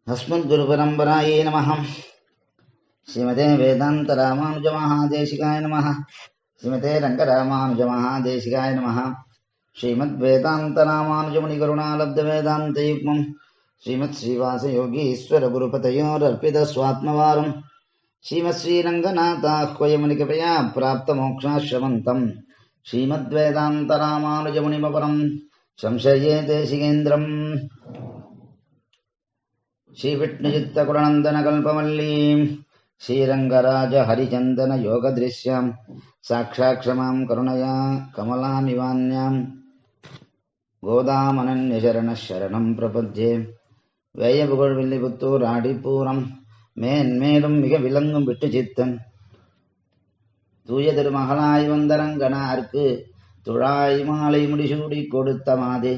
अस्मद्गुरुपरम्परायै नमः। श्रीमते वेदान्तरामानुजमहादेशिकाय नमः। श्रीमते रङ्गरामानुजमहादेशिकाय नमः। श्रीमद्वेदान्तरामानुजमुनिकरुणालब्धवेदान्तयुग्मम् श्रीमत्श्रीवासयोगीश्वरगुरुपतयोरर्पितस्वात्मवारम् श्रीमत्श्रीरङ्गनाथाह्वयमुनिकृपया प्राप्तमोक्षाश्रमन्तम् श्रीमद्वेदान्तरामानुजमुनिमपरम् संशये देशिकेन्द्रम् श्रीविष्णुचित्तकुलनन्दनकल्पवल्लीं श्रीरङ्गराजहरिचन्दनयोगदृश्यां साक्षाक्षमां करुणया कमलामिवान्यां गोदामनन्यशरणशरणं प्रपद्ये வேயபுகழ்வில்லிபுத்தூர் ஆடிப்பூரம் மேன்மேலும் மிக விளங்கும் விட்டு சித்தன் தூய திருமகளாய் வந்தரங்கனார்க்கு துழாய் மாலை முடிசூடி கொடுத்த மாதே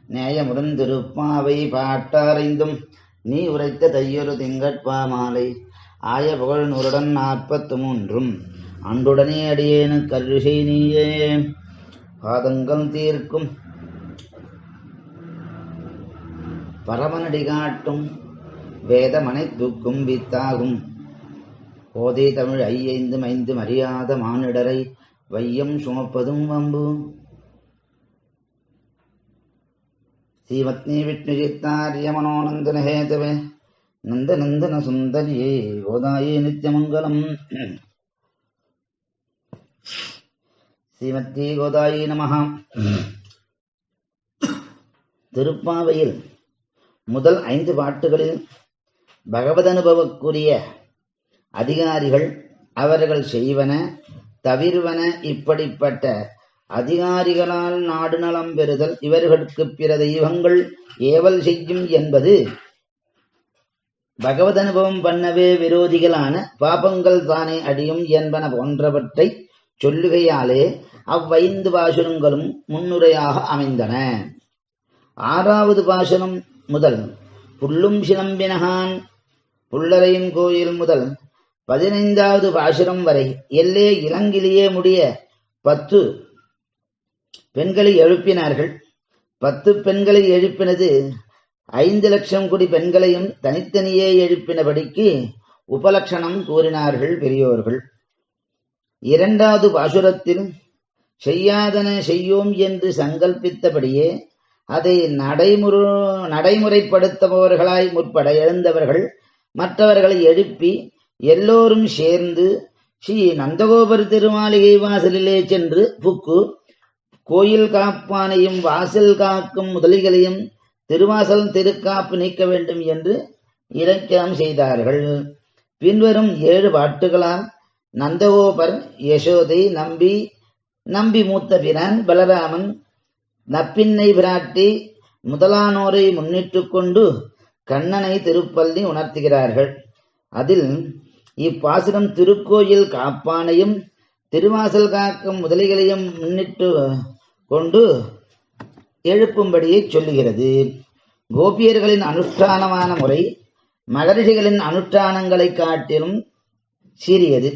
நேயமுடன் திருப்பாவை பாட்டாரைந்தும் நீ உரைத்த தையொரு திங்கட்பா மாலை ஆய புகழ் 143 அன்றுடனே அடியேனு கருஷை நீயே பாதங்கள் தீர்க்கும் பரமனடி காட்டும் வேதமனை தூக்கும் வித்தாகும் போதே தமிழ் 5 அறியாத மானிடரை வையம் சுமப்பதும் வம்பு श्रीमत्नी विष्णुचित्तार्य मनोनंदन हेतवे नंदनंदन सुंदर्ये गोदाये नित्यमंगलम् श्रीमती गोदाये नमः। திருப்பாவையில் முதல் 5 பாட்டுகளில் பகவத் அனுபவக்குரிய அதிகாரிகள் அவர்கள் செய்வன தவிர்வன இப்படிப்பட்ட அதிகாரிகளால் நாடு நலம் பெறுதல் இவர்களுக்கு பிற தெய்வங்கள் ஏவல் செய்யும் என்பது பகவத் அனுபவம் பண்ணவே விரோதிகளான பாபங்கள் தானே அடியும் என்பன போன்றவற்றை சொல்லுகையாலே அவ்வைந்து பாசுரங்களும் முன்னுரையாக அமைந்தன. 6வது பாசுரம் முதல் புல்லும் சிலம்பினகான் புல்லரையின் கோயில் முதல் 15வது பாசுரம் வரை எல்லே இளங்கிலேயே முடிய 10 பெண்களை எழுப்பினார்கள். 10 பெண்களை எழுப்பினது 5 லட்சம் கோடி பெண்களையும் தனித்தனியே எழுப்பினபடிக்கு உபலட்சணம் கூறினார்கள் பெரியோர்கள். 2வது பாசுரத்தில் செய்யாதன செய்யோம் என்று சங்கல்பித்தபடியே அதை நடைமுறைப்படுத்துபவர்களாய் முற்பட எழுந்தவர்கள் மற்றவர்களை எழுப்பி எல்லோரும் சேர்ந்து ஸ்ரீ நந்தகோபர் திருமாளிகை வாசலிலே சென்று புக்கு கோயில் காப்பானையும் வாசல் காக்கும் முதலிகளையும் திருவாசல் திருக்காப்பு நீக்க வேண்டும் என்று இலக்கியம் செய்தார்கள். பின்வரும் 7 பாட்டுகளால் நந்தகோபர் யசோதை நம்பி மூத்த பிரான் பலராமன் நப்பின்னை பிராட்டி முதலானோரை முன்னிட்டு கொண்டு கண்ணனை திருப்பள்ளி உணர்த்துகிறார்கள். அதில் இப்பாசுரம் திருக்கோயில் காப்பானையும் திருவாசல் காக்கும் முதலிகளையும் முன்னிட்டு கொண்டு எழுப்பும்படியை சொல்லுகிறது. கோபியர்களின் அனுஷ்டானமான முறை மகரிஷிகளின் அனுஷ்டானங்களை காட்டிலும் சீரியது.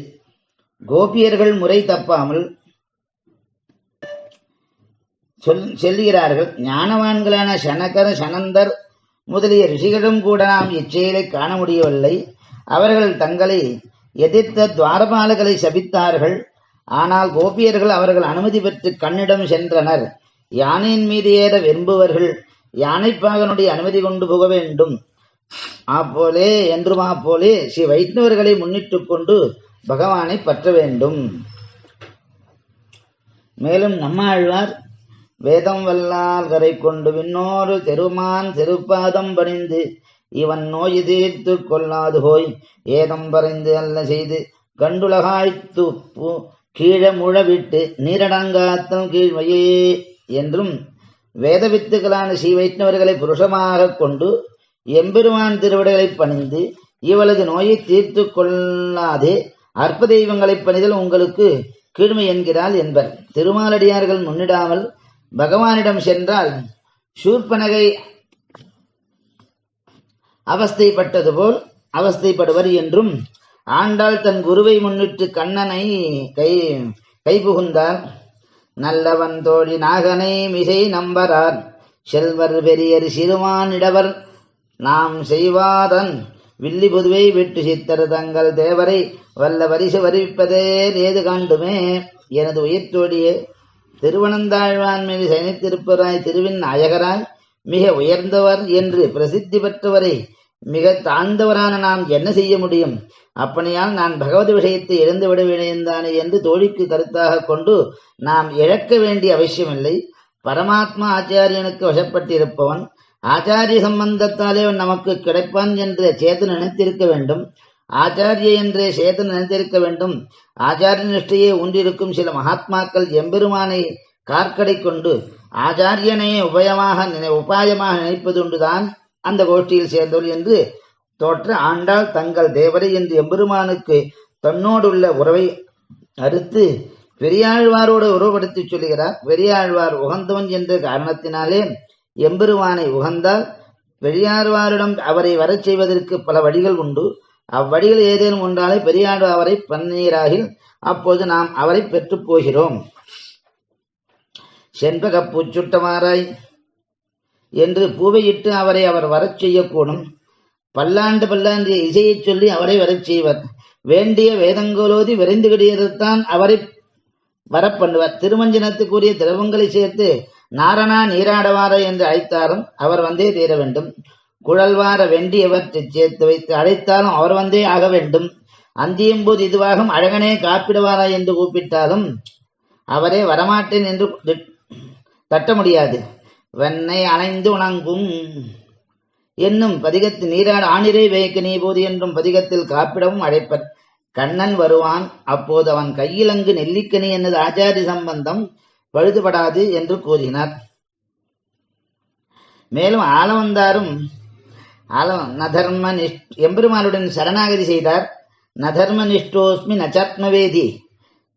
கோபியர்கள் முறை தப்பாமல் சொல்லுகிறார்கள். ஞானவான்களான சனகர் சனந்தர் முதலிய ரிஷிகளும் கூட நாம் இச்செயலை காண முடியவில்லை. அவர்கள் தங்களை எதிர்த்த துவாரபாலகளை சபித்தார்கள். ஆனால் கோபியர்கள் அவர்கள் அனுமதி பெற்று கண்ணிடம் சென்றனர். யானையின் மீது ஏற விரும்புவர்கள் யானைப்பாகனுடைய அனுமதி கொண்டு போக வேண்டும். அப்போலே ஸ்ரீ வைஷ்ணவர்களை முன்னிட்டு கொண்டு பகவானை பற்ற வேண்டும். மேலும் நம்மாழ்வார் வேதம் வல்லால் கரை கொண்டு விண்ணோரு தெருமான் திருப்பாதம் பணிந்து இவன் நோய் தீர்த்து கொள்ளாது போய் ஏதம் பறைந்து அல்ல செய்து கண்டுலகாய்த்து கீழ முழவிட்டு நீரடங்காத்தல் கீழ்மையே என்றும் வேதவித்துகளான ஸ்ரீ வைஷ்ணவர்களை புருஷமாக கொண்டு எம்பெருமான் திருவிடைகளை பணிந்து இவளது நோயை தீர்த்து கொள்ளாதே அற்ப தெய்வங்களை பணிதல் உங்களுக்கு கீழ்மை என்கிறாள் என்பர். திருமாலடியார்கள் முன்னிடாமல் பகவானிடம் சென்றால் சூர்பனகை அவஸ்தைப்பட்டது போல் அவஸ்தைப்படுவர் என்றும் ஆண்டாள் தன் குருவை முன்னிட்டு கண்ணனை கைபுகுந்தார். நல்லவன் தோழி நாகனை மிசை நம்பரார் செல்வர் பெரியர் சிறுமானிடவர் நாம் செய்வாதன் வில்லி புதுவை விட்டு சித்தர் தங்கள் தேவரை வல்ல வரிசு வருவிப்பதே ஏது காண்டுமே. எனது உயிர்த்தோடியே, திருவனந்தாழ்வான் மீது சயனித்திருப்பவராய் திருவின் நாயகராய் மிக உயர்ந்தவர் என்று பிரசித்தி பெற்றவரை மிக தாழ்ந்தவரான நாம் என்ன செய்ய முடியும்? அப்படியால் நான் பகவத் விஷயத்தை இழந்துவிட வேண்டியதானே என்று தோழிக்கு கருத்தாக கொண்டு நாம் இழக்க வேண்டிய அவசியமில்லை. பரமாத்மா ஆச்சாரியனுக்கு வசப்பட்டிருப்பவன், ஆச்சாரிய சம்பந்தத்தாலே நமக்கு கிடைப்பான் என்று சேதன் நினைத்திருக்க வேண்டும். ஆச்சாரிய என்றே சேதன் நினைத்திருக்க வேண்டும். ஆச்சாரிய நிஷ்டையே ஊன்றிருக்கும் சில மகாத்மாக்கள் எம்பெருமானை கார்க்கடை கொண்டு ஆச்சாரியனையே உபாயமாக நினைப்பதுண்டுதான் அந்த கோஷ்டியில் சேர்ந்தவள் என்று தோற்ற ஆண்டாள் தங்கள் தேவரை என்று எம்பெருமானுக்கு தன்னோடுள்ள உறவை அறுத்து பெரியாழ்வாரோடு உருவப்படுத்தி சொல்லுகிறார். பெரியாழ்வார் உகந்தவன் என்ற காரணத்தினாலே எம்பெருமானை உகந்தால் பெரியாழ்வாரிடம் அவரை வரச் செய்வதற்கு பல வழிகள் உண்டு. அவ்வழிகள் ஏதேனும் ஒன்றாலே பெரியாழ்வார் அவரை பன்னீராகில் அப்போது நாம் அவரை பெற்றுப் போகிறோம். செண்பக பூச்சுட்டமாராய் என்று பூவையிட்டு அவரை அவர் வரச் செய்யக்கூடும். பல்லாண்டு இசையைச் சொல்லி அவரை வரச் செய்வர். வேண்டிய வேதங்களோதி விரைந்து கிடையதான் அவரை வரப்பண்ணுவர். திருமஞ்சனத்துக்குரிய திரவங்களை சேர்த்து நாரணா நீராடவார என்று அழைத்தாலும் அவர் வந்தே தீர வேண்டும். குழல்வார வெண்டியவற்றை சேர்த்து வைத்து அழைத்தாலும் அவர் வந்தே ஆக வேண்டும். அந்தியும்போது இதுவாகும் அழகனே காப்பிடுவாரா என்று கூப்பிட்டாலும் அவரே வரமாட்டேன் என்று தட்ட முடியாது. வெண்ணை அணைந்து உணங்கும் என்னும் பதிகத்தில் நீராட ஆணிரை வேய்க்க நீ போது என்றும் பதிகத்தில் காப்பிடவும் அழைப்பர். கண்ணன் வருவான், அப்போது அவன் கையிலங்கு நெல்லிக்கனி என்னது ஆச்சாரிய சம்பந்தம் பழுதுபடாது என்று கூறினார். மேலும் ஆளவந்தாரும் நதர்ம எம்பெருமானுடன் சரணாகதி செய்தார். நதர்ம நிஷ்டோஸ்மி நச்சாத்மவேதி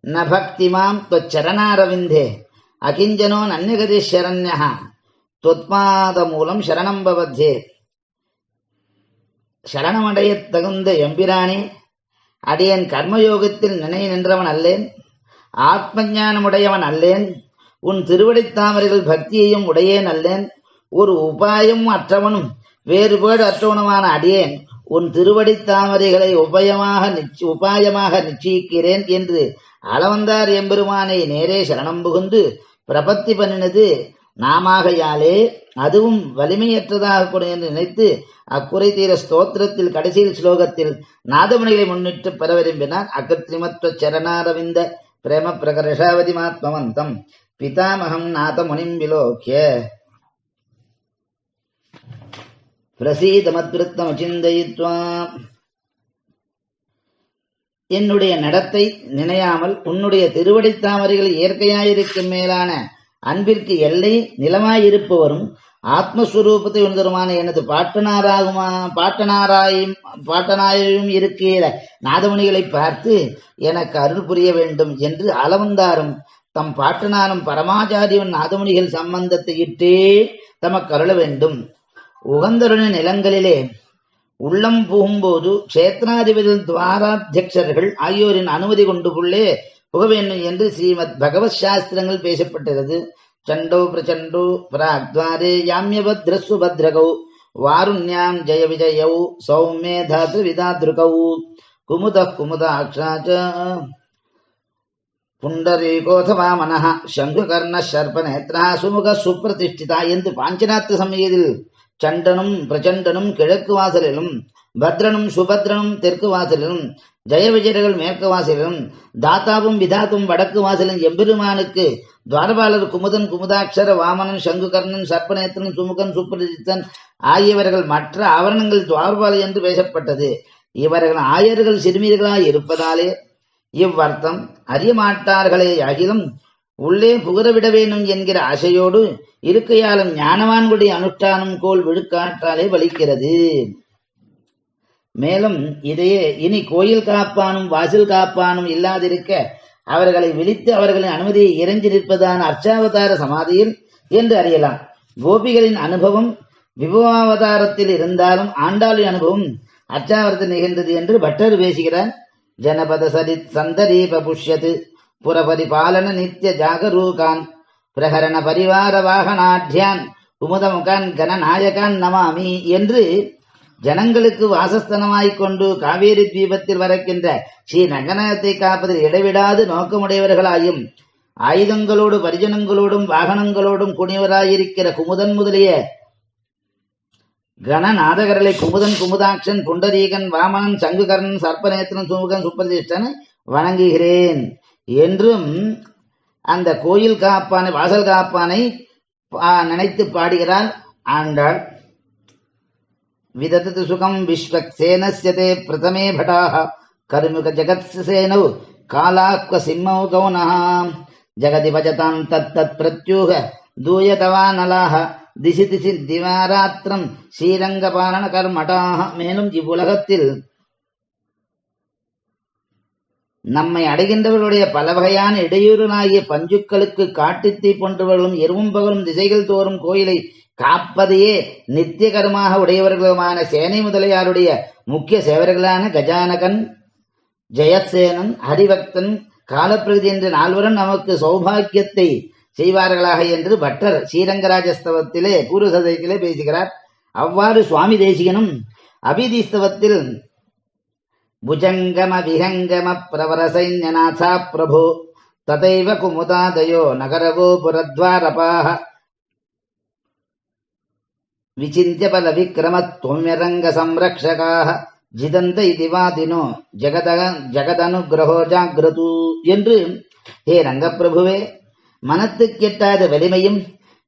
ந பக்திமாம் தொச்சரணாரவிந்தே அகிஞ்சனோ நன்யகதி சரண்யா தொத்மாத மூலம் சரணம் பவத்தே. சரணமடைய தகுந்த எம்பிரானே, அடியன் கர்மயோகத்தில் நினை நின்றவன் அல்லேன், ஆத்ம ஞானமுடையவன் அல்லேன், உன் திருவடித்தாமரைகள் பக்தியையும் உடையேன் அல்லேன், ஒரு உபாயம் அற்றவனும் வேறுபாடு அற்றவனுமான அடியேன் உன் திருவடித்தாமரைகளை உபாயமாக நிச்சயிக்கிறேன் என்று அளவந்தார் எம்பெருமானை நேரே சரணம் புகுந்து பிரபத்தி பண்ணினது நாமாகையாலே அதுவும் வலிமையற்றதாக கூட என்று நினைத்து அக்குறை தீர ஸ்தோத்திரத்தில் கடைசியில் ஸ்லோகத்தில் நாதமுனிகளை முன்னிட்டு பெற விரும்பினார். அகத்ரிமத்வ சரணாரவிந்த பிரேம பிரகர்ஷாவதி மாத்மவந்தம் பிதாமகம் நாதமுனிம் விலோக்கிய பிரசீதமத்ருத்தம் சிந்தயித்வா. என்னுடைய நடத்தை நினையாமல் உன்னுடைய திருவடித்தாமரைகள் இயற்கையாயிருக்கும் மேலான அன்பிற்கு எல்லை நிலமாயிருப்பவரும் ஆத்மஸ்வரூபத்தை உணர்ந்தருமான எனது பாட்டனாயும் இருக்கிற நாதமுனிகளை பார்த்து எனக்கு அருள் புரிய வேண்டும் என்று அளவந்தாரும் தம் பாட்டனாரும் பரமாச்சாரியன் நாதமுனிகள் சம்பந்தத்தை இட்டே தமக்கு அருள வேண்டும். உகந்தருண நிலங்களிலே உள்ளம் புகும்போது கஷேத்ராதிபதிகள் துவாராத்தியக்ஷர்கள் ஆகியோரின் அனுமதி கொண்டு புள்ளே புக வேண்டும் என்று ஸ்ரீமத் பகவத் சாஸ்திரங்கள் பேசப்பட்டது. சண்டோ பிரச்சண்டோ பிராக்த்வாரே யாமியபத்ரஸ்வ பத்ரகௌ வாருண்யாம் ஜெய விஜயௌ சௌமே தாத்ரு விதாத்ருகௌ குமுதாக்ஷாச்ச புண்டரீகோதவா மனஹ சங்குகர்ண சர்பநேத்ரா சுமுக சுப்பிரதிஷ்டிதா என்று பாஞ்சநாத்த சமயத்தில் சண்டனும் பிரச்சண்டனும் கிழக்கு வாசலிலும் பத்ரனும் சுபத்ரனும் தெற்கு வாசலிலும் ஜெய விஜயர்கள் மேற்கு வாசலிலும் தாத்தாவும் விதாத்தும் வடக்கு வாசலிலும் எம்பெருமானுக்கு துவாரபாலர் குமுதன் குமுதாட்சர வாமனன் சங்குகர்ணன் சர்ப்பநேத்திரன் சுமுகன் சுப்பிரதிஷ்டன் ஆகியவர்கள் மற்ற ஆவரணங்கள் துவாரபால என்று பேசப்பட்டது. இவர்கள் ஆயர்கள் சிறுமியர்களாய் இருப்பதாலே இவ்வர்த்தம் அறியமாட்டார்களே ஆகிலும் உள்ளே புகரவிட வேண்டும் என்கிற ஆசையோடு இருக்கையாலும் ஞானவான்களுடைய அனுஷ்டானம் கோல் விழுக்காற்றாலே வலிக்கிறது. மேலும் இதையே இனி கோயில் காப்பானும் வாசல் காப்பானும் இல்லாதிருக்க அவர்களை விழித்து அவர்களின் அனுமதியை இறைஞ்சி நிற்பதான அர்ச்சாவதார சமாதியில் என்று அறியலாம். கோபிகளின் அனுபவம் விபவாவதாரத்தில் இருந்தாலும் ஆண்டாளின் அனுபவம் அர்ச்சாவரத்தில் நிகழ்ந்தது என்று பட்டர் பேசுகிறார். ஜனபத சரித் சந்தரீப புஷ்யது புறபரிபாலன நித்திய ஜாகரூகான் பிரகரண பரிவார வாகனாட்யான் குமுதமுகான் கணநாயகான் நமாமி என்று ஜனங்களுக்கு வாசஸ்தனமாய்க் கொண்டு காவேரி தீபத்தில் வரக்கின்ற ஸ்ரீ ரங்கநாதத்தை காப்பதில் இடைவிடாது நோக்கமுடையவர்களாயும் ஆயுதங்களோடு பரிஜனங்களோடும் வாகனங்களோடும் குனிவராயிருக்கிற குமுதன் முதலிய கணநாதகர்களை குமுதன், குமுதாட்சன், புண்டரீகன், வாமனன், சங்குகர்ணன், சர்ப்பநேத்திரன், சுமுகன், சுப்பிரதிஷ்டன் வணங்குகிறேன் என்றும் அந்த கோயில் காப்பானை, வாசல் காப்பானை நினைத்து பாடுகிறார் ஆண்டாள். விதத்து சுகம் விஸ்வக்சேனஸ்யதே பிரதமே பட்டாः கருமுக ஜகத்சேனௌ காலாக்வ சிம்மௌ கௌனः ஜகதி பஜதாம் தத்தத் பிரத்யூக தூயதவானலாக திசி திசி திவாராத்திரம் ஸ்ரீரங்க பாலன கர்மட்டாக. மேலும் இவ்வுலகத்தில் நம்மை அடைகின்றவர்களுடைய பல வகையான இடையூறுனாகிய பஞ்சுக்களுக்கு காட்டுத்தீ போன்றவர்களும் இரவும் பகலும் திசைகள் தோறும் கோயிலை காப்பதையே நித்திய கர்மாக உடையவர்களுமான சேனை முதலியாருடைய முக்கிய சேவர்களான கஜானகன், ஜெயசேனன், ஹரிபக்தன், காலப்பிரதி என்ற நால்வரும் நமக்கு சௌபாகியத்தை செய்வார்களாக என்று பட்டர் ஸ்ரீரங்கராஜஸ்தவத்திலே பூர்வசதத்திலே பேசுகிறார். அவ்வாறு சுவாமி தேசிகனும் அபிதிஸ்தவத்தில் புஜங்கம விஹங்கம பிரவர சைன்யநாதா பிரபோ ததைவ குமுதாதயோ நகரவோ புரத்வாரபாஹ விசிந்திய பல விக்ரம தொம்யரங்க சம்ரக்ஷகாக ஜிதந்த இதிவாதினோ ஜகதனுகிரகோ ஜாகிரது என்று, ஹே ரங்கப்பிரபுவே, மனத்துக்கெட்டாத வலிமையும்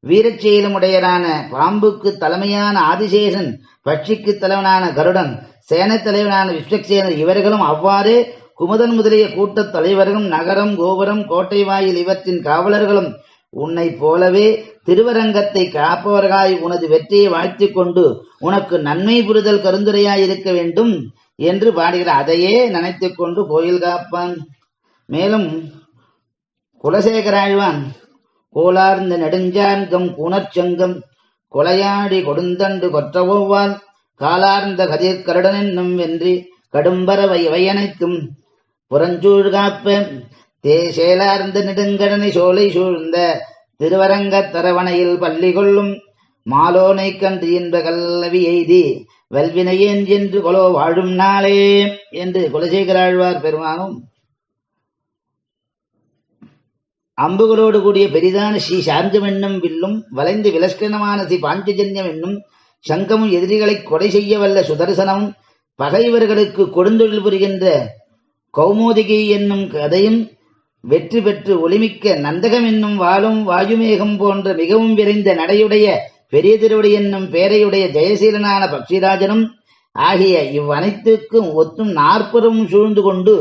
வீரச்செயலும் உடையரான பாம்புக்கு தலைமையான ஆதிசேஷன், பட்சிக்கு தலைவனான கருடன், சேனத் தலைவனான விஸ்வக்சேனர் இவர்களும் அவ்வாறே குமுதன் முதலிய கூட்டத் தலைவர்களும் நகரம், கோபுரம், கோட்டை வாயில் இவற்றின் காவலர்களும் உன்னை போலவே திருவரங்கத்தை காப்பவர்களாய் உனது வெற்றியை வாழ்த்திக் கொண்டு உனக்கு நன்மை புரிதல் கருந்துரையாயிருக்க வேண்டும் என்று பாடுகிறார். அதையே நினைத்துக் கொண்டு கோயில் காப்பான். மேலும் குலசேகராழ்வான் கோலார்ந்த நெடுஞ்சார்கம் கூணர்ச்சங்கம் கொலையாடி கொடுந்தண்டு கொற்றவோவால் காலார்ந்த கதிர்கருடன் என்னும் வென்றி கடும்பர வையனைக்கும் புறஞ்சூழ் காப்ப சேலார்ந்த நெடுங்கடனை சோலை சூழ்ந்த திருவரங்கத் தரவணையில் பள்ளி கொள்ளும் மாலோனை கன்று இன்ப கல்லவி எய்தி வல்வினையேன் என்று கொலோ வாழும் நாளே என்று குலசேகராழ்வார் பெருமானும் அம்புகளோடு கூடிய பெரிதான ஸ்ரீ சார்ஜம் என்னும் வில்லும் வளைந்து விலஸ்கரமான ஸ்ரீ பாஞ்சஜன்யம் என்னும் சங்கமும் எதிரிகளை கொடை செய்ய வல்ல சுதர்சனமும் பகைவர்களுக்கு கொடுந்தொழில் புரிகின்ற கௌமோதிகை என்னும் கதையும் வெற்றி பெற்று ஒளிமிக்க நந்தகம் என்னும் வாழும் வாயுமேகம் போன்ற மிகவும் விரைந்த நடையுடைய பெரிய திருவடி என்னும் பேரையுடைய ஜெயசீலனான பக்ஷிராஜனும் ஆகிய இவ்வனைத்துக்கும் ஒத்தும் 40 சூழ்ந்து கொண்டு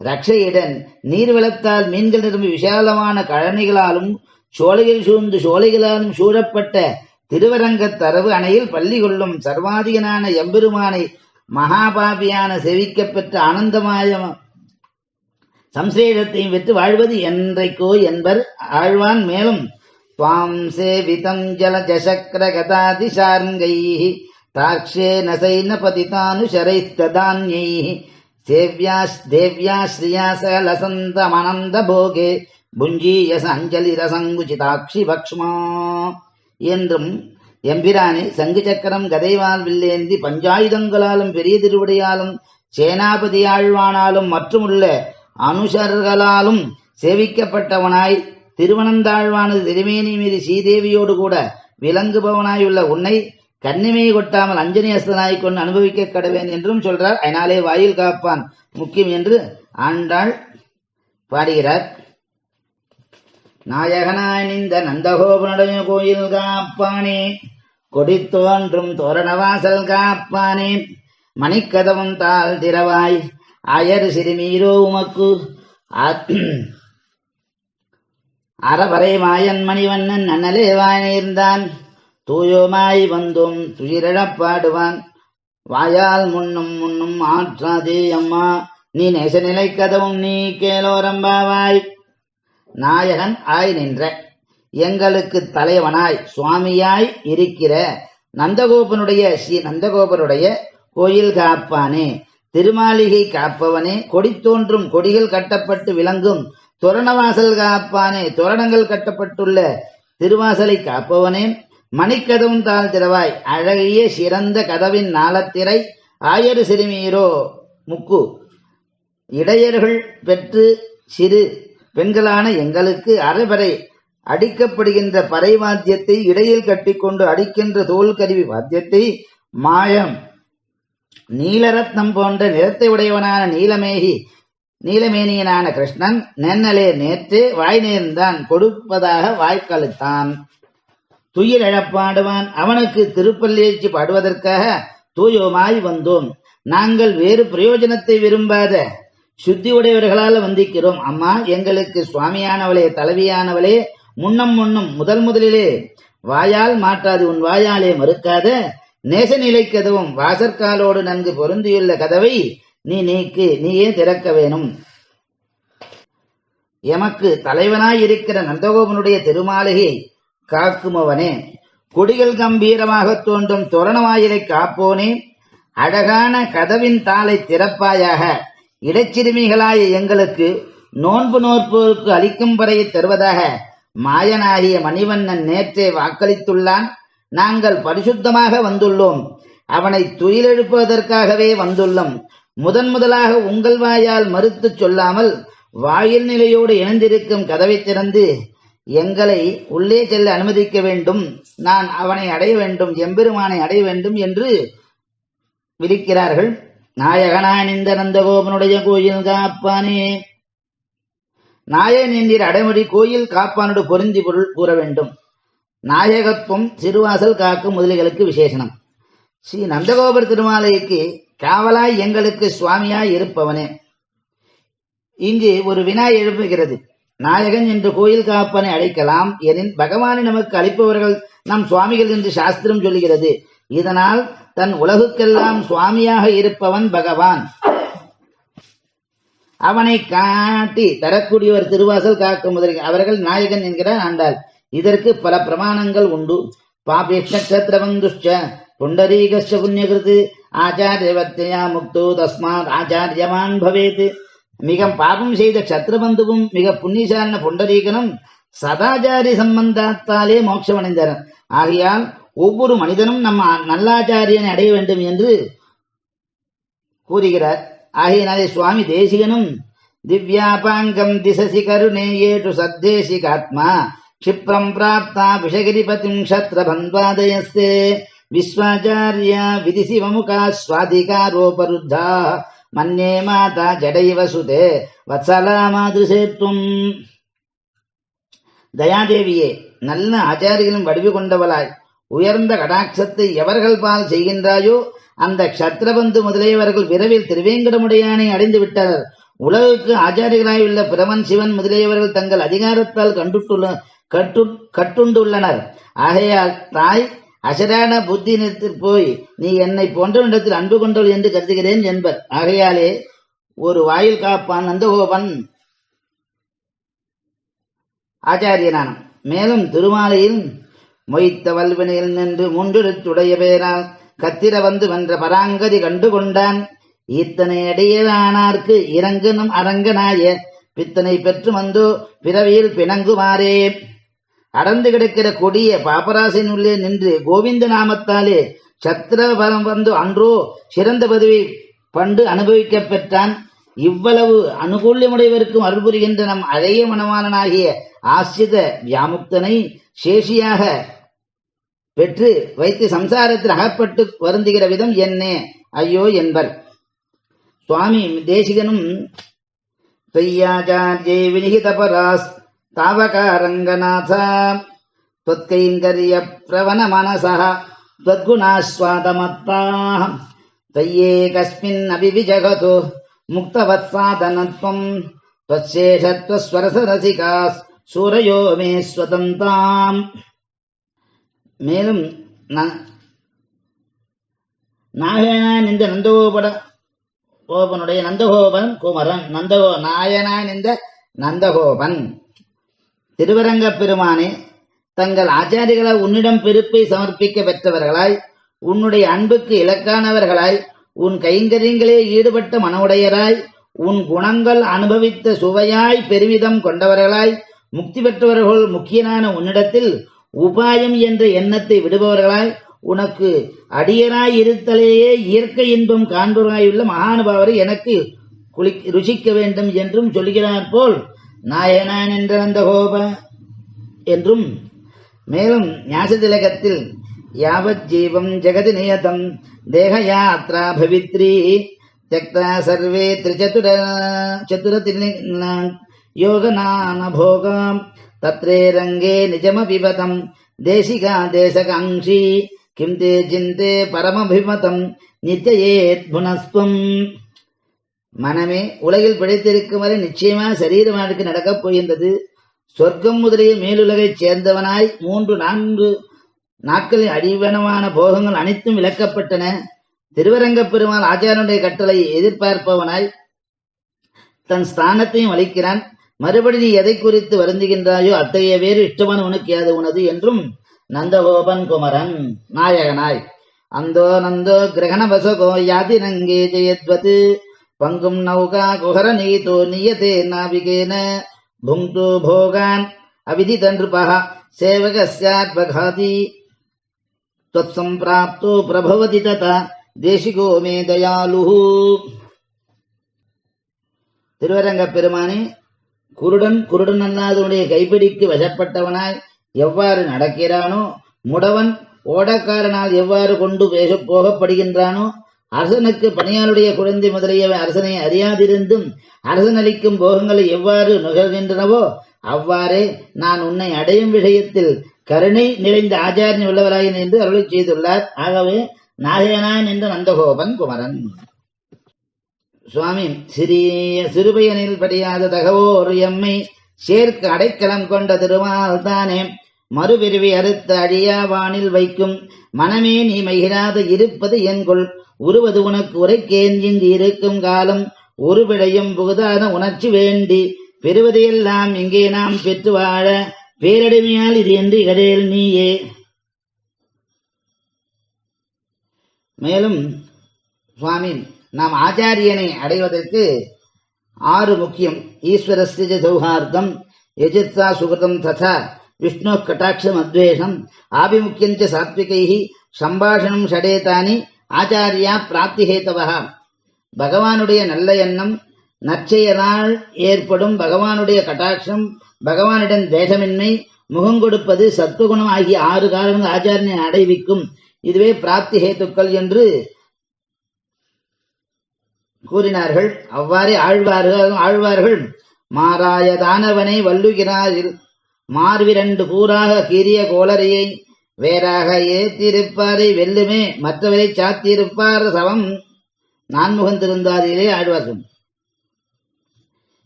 ரட்சையுடன் நீர்வளத்தால் மீன்கள் நிரம்பி விசாலமான கழனிகளாலும் சோலைகள் சூழ்ந்து சோலைகளாலும் சூழப்பட்ட திருவரங்கத் தரவு அணையில் பள்ளி கொள்ளும் சர்வாதிகனான எம்பெருமானை மகாபாபியான செவிக்கப்பெற்ற ஆனந்தமாய சம்சேஷத்தையும் வெற்று வாழ்வது என்றைக்கோ என்பர் ஆழ்வான். மேலும் துவாம் சேவிதம் ஜல ஜசக்ர கதாதிசார்ங்கை தாக்ஷே நசைன பதிதானுஷரைஸ்ததான்யை தேவ்யாஸ்ரீயாசலசந்தமனந்த போகே புஞ்சீயச அஞ்சலி ரசங்குச்சிதாட்சி பக்ஷ்மா என்றும் எம்பிரானே சங்கு சக்கரம் கதைவால் வில்லேந்தி பஞ்சாயுதங்களாலும் பெரிய திருவுடையாலும் சேனாபதி ஆழ்வானாலும் மற்றுமுள்ள அனுஷர்களாலும் சேவிக்கப்பட்டவனாய் திருவனந்தாழ்வானது திருமேனி மீது ஸ்ரீதேவியோடு கூட விளங்குபவனாயுள்ள உன்னை கண்ணிமை கொட்டாமல் அஞ்சனி அஸ்தனாய் கொண்டு அனுபவிக்க கடவேன் என்றும் சொல்றார். அதனாலே வாயில் காப்பான் முக்கியம் என்று ஆண்டாள் பாடுகிறார். நாயகனாய் நின்ற நந்தகோபனுடைய கோயில் காப்பானே, கொடி தோன்றும் தோரணவாசல் காப்பானே, மணிக்கதவும் தாழ் திறவாய் ஆயர் சிறுமீரோ உமக்கு அறவரை மாயன் மணிவண்ணன் நன்னலேவாய் நேர்ந்தான் தூயோமாய் வந்தும் துயிரழப்பாடுவான் வாயால் முன்னும் ஆற்றாதே அம்மா நீ நேசநிலை கதவும் நீ கேளோரம்பாவாய். நாயகன் ஆய் நின்ற எங்களுக்கு தலைவனாய் சுவாமியாய் இருக்கிற நந்தகோபனுடைய ஸ்ரீ நந்தகோபருடைய கோயில் காப்பானே, திருமாளிகை காப்பவனே, கொடி தோன்றும் கொடிகள் கட்டப்பட்டு விளங்கும் தோரணவாசல் காப்பானே, தோரணங்கள் கட்டப்பட்டுள்ள திருவாசலை காப்பவனே, மணிக்கதவும் தாழ் திறவாய், அழகிய சிறந்த கதவின் நாளத்திரை ஆயரு சிறுமீரோ முக்கு. இடையர்கள் பெற்று சிறு பெண்களான எங்களுக்கு அரைபறை அடிக்கப்படுகின்ற பறை வாத்தியத்தை இடையில் கட்டிக்கொண்டு அடிக்கின்ற தோல் கருவி வாத்தியத்தை மாயம் நீலரத்னம் போன்ற நிறத்தை உடையவனான நீலமேனியனான கிருஷ்ணன் நென்னலே நேற்று வாய் நேர்ந்தான் கொடுப்பதாக வாய்க்கழுத்தான். துயில் எழப்பாடுவான். அவனுக்கு திருப்பல்லேச்சி பாடுவதற்காக தூயோமாய் வந்தோம். நாங்கள் வேறு பிரயோஜனத்தை விரும்பாத சுத்தி உடையவர்களால் வந்திக்கிறோம். அம்மா, எங்களுக்கு சுவாமியானவளே, தலைவியானவளே, முன்னம் முதலிலே வாயால் மாற்றாது உன் வாயாலே மறுக்காத நேச நிலைக்கதவும் வாசற்காலோடு நன்கு பொருந்தியுள்ள கதவை நீயே திறக்க வேணும். எமக்கு தலைவனாயிருக்கிற நந்தகோபனுடைய திருமாளிகை காக்குமவனே, கொடிகள் கம்பீரமாக தோன்றும் தோரணவாயிலை காப்போனே, அழகான கதவின் தாளை திறப்பாயாக. இடைச்சிறுமிகளாய எங்களுக்கு நோன்பு நோற்போருக்கு அளிக்கும் பறையை தருவதாக மாயனாகிய மணிவண்ணன் நேற்றே வாக்களித்துள்ளான். நாங்கள் பரிசுத்தமாக வந்துள்ளோம். அவனை துயிலெழுப்பதற்காகவே வந்துள்ளோம். முதலாக உங்கள் வாயால் மறுத்து சொல்லாமல் வாயில் நிலையோடு இணைந்திருக்கும் கதவை திறந்து எங்களை உள்ளே செல்ல அனுமதிக்க வேண்டும். நான் அவனை அடைய வேண்டும், எம்பெருமானை அடைய வேண்டும் என்று விரிக்கிறார்கள். நாயகனான் இந்த நந்தகோபனுடைய கோயில் காப்பானே. நாயகன் என்கிற அடைமொழி கோயில் காப்பானோடு பொருந்தி பொருள் கூற வேண்டும். நாயகத்துவம் சிறுவாசல் காக்கும் முதலிகளுக்கு விசேஷனம். ஸ்ரீ நந்தகோபர் திருமாலைக்கு காவலாய் எங்களுக்கு சுவாமியாய் இருப்பவனே. இங்கு ஒரு வினா எழுப்புகிறது. நாயகன் என்று கோயில் காப்பனை அழைக்கலாம் எனின் பகவானை நமக்கு அளிப்பவர்கள் நம் சுவாமிகள் என்று சாஸ்திரம் சொல்லுகிறது. இதனால் தன் உலகுக்கெல்லாம் சுவாமியாக இருப்பவன் பகவான். அவனை காட்டி தரக்கூடியவர் திருவாசல் காக்கும் முதலில் அவர்கள் நாயகன் என்கிறார் ஆண்டாள். இதற்கு பல பிரமாணங்கள் உண்டு. பாபேக்ஷத்ரபந்துஷ்ச புண்டரீகஸ்ச புண்ணியகிருது ஆச்சாரியவத்தையா முக்தோ தஸ்மாத் ஆச்சாரியமான் பவேத். மிக பாபம் செய்த சத்ரபந்துவும் மிக புண்ணியசாலின புண்டரீகனும் சதாச்சாரி சம்பந்தத்தாலே மோட்சம் அடைந்தனர். ஆகையால் ஒவ்வொரு மனிதனும் நம்ம நல்லாச்சாரியனை அடைய வேண்டும் என்று கூறுகிறார். ஆகையினாலே சுவாமி தேசிகனும் திவ்யாபாங்கம் திசசி கருணே ஏடு சத்தேசிகாத்மா क्षिप्रं प्राप्ता विषगिरिपतिं क्षत्रबन्ध्वादयस्ते विश्वाचार्या विधिशिवमुखा स्वाधिकारोपरुद्धा मन्ये माता जडैव सुते वत्सला मादृशे त्वम्. தயாதேவியே, நல்ல ஆச்சாரிகளும் வடிவு கொண்டவளாய் உயர்ந்த கடாட்சத்தை எவர்கள் பால் செய்கின்றாயோ அந்த க்ஷத்ரபந்து முதலியவர்கள் விரைவில் திருவேங்கடமுடையானை அடைந்து விட்டனர். உலகுக்கு ஆச்சாரிகளாயுள்ள பிரமன் சிவன் முதலியவர்கள் தங்கள் அதிகாரத்தால் கட்டுண்டுள்ளனர். ஆகையால் தாய் அசரான புத்தி நிறுத்திற் போய் நீ என்னை போன்றவனிடத்தில் அன்பு கொண்டவள் என்று கருதுகிறேன் என்பர். ஆகையாலே ஒரு வாயில் காப்பான் நந்தகோபன் ஆச்சாரியனான. மேலும் திருமாலையில் மொய்த்த வல்வினையில் நின்று மூன்றெழுத்துடைய பேரால் கத்திர வந்து வென்ற பராங்கதி கண்டு கொண்டான். ஈத்தனை அடியலானார்க்கு இறங்கனும் அரங்கனாய பித்தனை பெற்று வந்தோ பிறவியில் பிணங்குமாறே. அடர்ந்து கிடக்கிற கொடிய பாப்பராசின் உள்ளே நின்று கோவிந்த நாமத்தாலே சத்திரபலம் வந்து அன்றோ சிறந்த பதவி பண்டு அனுபவிக்க பெற்றான். இவ்வளவு அனுகூல்யமுடையவருக்கும் அருள் புரிகின்ற நம் அழகிய மனவாளனாகிய ஆசிரித வியாமுக்தனை சேஷியாக பெற்று வைத்து சம்சாரத்தில் அகப்பட்டு வருந்துகிற விதம் என்னே ஐயோ என்பர். சுவாமி தேசிகனும் தையாச்சார்யே வினிகிதபராஸ் தாவகாரங்கநாதா त्वत्कैङ्कर्य प्रवण मनसः त्वद्गुणास्वादमत्ताः तय्येकस्मिन्नपि विजगतो मुक्तवत्साधनत्वम् त्वच्छेषत्वस्वरसरसिकाः सूरयो मे स्वतन्ताम्. மேலும் நாயனான் இந்த நந்தகோபனுடைய நந்தகோபன் குமரன் நாயனான் இந்த நந்தகோபன் திருவரங்க பெருமானே, தங்கள் ஆச்சாரிகளால் உன்னிடம் பெருப்பை சமர்ப்பிக்க பெற்றவர்களாய், உன்னுடைய அன்புக்கு இலக்கானவர்களாய், உன் கைங்கரியங்களே ஈடுபட்ட மனவுடையராய், உன் குணங்கள் அனுபவித்த சுவையாய் பெருமிதம் கொண்டவர்களாய், முக்தி பெற்றவர்கள் முக்கியனான உன்னிடத்தில் உபாயம் என்ற எண்ணத்தை விடுபவர்களாய் உனக்கு அடியராய் இருத்தலேயே இயற்கை இன்பம் காண்பவராயுள்ள மகானுபாவரை எனக்கு ருசிக்க வேண்டும் என்றும் சொல்கிறார் போல் நாயனான் என்ற நந்தகோப என்றும். மேலும் ஞாசதிலகத்தில் யாவத் ஜீவம் ஜெகதி நியதம் தேக யாத்ரா பவித்ரி त्यक्ता सर्वे त्रिचतुर योगनान भोगाम तत्रे रंगे निजमभिमतं देशिका देशकांक्षी किं ते चिन्ते परमभिमतं नित्ययेत् புனஸ்துவம். மனமே, உலகில் பிழைத்திருக்கும் வரை நிச்சயமா சரீர வாழ்க்கை நடக்கப் போகின்றது. சொர்க்கம் முதலிய மேலுலகைச் சேர்ந்தவனாய் 3-4 நாட்களில் அடிவனமான போகங்கள் அனைத்தும் விலக்கப்பட்டன. திருவரங்கப் பெருமாள் ஆச்சாரனுடைய கட்டளை எதிர்பார்ப்பவனாய் தன் ஸ்தானத்தையும் அளிக்கிறான். மறுபடி நீ எதை குறித்து வருந்துகின்றாயோ அத்தகைய வேறு இஷ்டமான உனக்கு யாது உனது என்றும் நந்தகோபன் குமரன் நாயகனாய் அந்தோ நந்தோ கிரகண வசகோ யாதி ரங்கே ஜெயத்வது பங்கும் நௌகா குஹர நீதோ நியதே நாவிகேன புங்கு போகான் அவிதிதன்றுபஹ சேவகஸ்யாத்வகாதி त्वत्सम्प्राप्तो प्रभवति तथा தேசிகோ மே தயாலுஹு. திருவரங்கப் பெருமானே, குருடன் அல்லாதவனுடைய கைப்பிடிக்கு வசப்பட்டவனாய் எவ்வாறு நடக்கிறானோ, முடவன் ஓடக்காரனால் எவ்வாறு கொண்டு போகப்படுகின்றானோ, அரசனுக்கு பணியாளுடைய குழந்தை முதலிய அரசனை அறியாதிருந்தும் அரசன் அளிக்கும் போகங்களை எவ்வாறு நுகர்கின்றனவோ அவ்வாறே நான் உன்னை அடையும் விஷயத்தில் கருணை நிறைந்த ஆச்சாரியன் உள்ளவராயின் என்று அருளை செய்துள்ளார். ஆகவே நாயகனான் என்ற நந்தகோபன் குமரன். சுவாமி, சிறுபயனில் படியாத தகவோர் எம்மை சேர்க்க அடைக்கலம் கொண்ட திருமால் தானே மறுபிரிவி அறுத்த அழியா வானில் வைக்கும் மனமே நீ மகிழாத இருப்பது என்கொள் உருவது உனக்கு உரைக்கேன் இங்கு இருக்கும் காலம் ஒருவிடையும் புகுதான உணர்ச்சி வேண்டி பெறுவதையெல்லாம் இங்கே நாம் பெற்று வாழ பேரடிமையால் இது என்று இகழேல் நீயே. மேலும் சுவாமி, நாம் ஆச்சாரியனை அடைவதற்கு 6 முக்கியம். ஈஸ்வரஸ்ய சௌஹார்தம் யஜித்வா சுகிருதம் ததா விஷ்ணு கட்டாட்சம் அத்வேஷம் ஆபிமுக்கியம் ச சாத்விகைஹி சம்பாஷணம் ஷடேதானி ஆச்சாரியா பிராப்திஹேதவஹ. பகவானுடைய நல்ல எண்ணம், நற்செயலால் ஏற்படும் பகவானுடைய கட்டாட்சம், பகவானிடம் தேசமின்மை, முகம் கொடுப்பது, சத்துவகுணம் ஆகிய 6 காரணங்கள் ஆச்சாரியனை அடைவிக்கும். இதுவே பிராப்தி ஹேத்துக்கள் என்று கூறினார்கள். அவ்வாறே ஆழ்வார்கள் மாறாய தானவனை வல்லுகிறாரில் மார்விரண்டு கூறாக கீரிய கோளரையை வேறாக ஏத்திருப்பாரை வெல்லுமே மற்றவரை சாத்தியிருப்பார் சவம் நான்முகந்திருந்தாதிலே ஆழ்வார்கள்.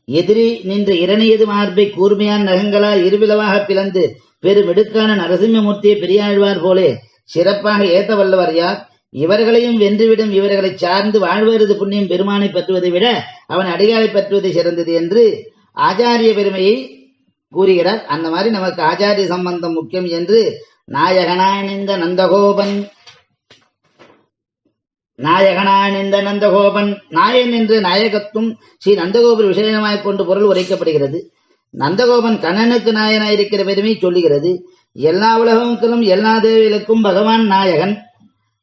எதிரி நின்ற இரணியது மார்பை கூர்மையான நகங்களால் இருவிலவாக பிளந்து பெருமெடுக்கான நரசிம்மமூர்த்தியை பெரியாழ்வார் போலே சிறப்பாக ஏத்த வல்லவர் யார்? இவர்களையும் வென்றுவிடும் இவர்களை சார்ந்து வாழ்வரது புண்ணியம் பெருமானை பற்றுவதை விட அவன் அடிகாலை பற்றுவதை சிறந்தது என்று ஆச்சாரிய பெருமையை கூறுகிறார். அந்த மாதிரி நமக்கு ஆச்சாரிய சம்பந்தம் முக்கியம் என்று நாயகனானிந்த நந்தகோபன் நாயன் என்று நாயகத்தும் ஸ்ரீ நந்தகோபர் விசேஷமாய்க் கொண்டு பொருள் உரைக்கப்படுகிறது. நந்தகோபன் கண்ணனுக்கு நாயனாயிருக்கிற பெருமை சொல்லுகிறது. எல்லா உலகங்களும் எல்லா தேவிகளுக்கும் பகவான் நாயகன்.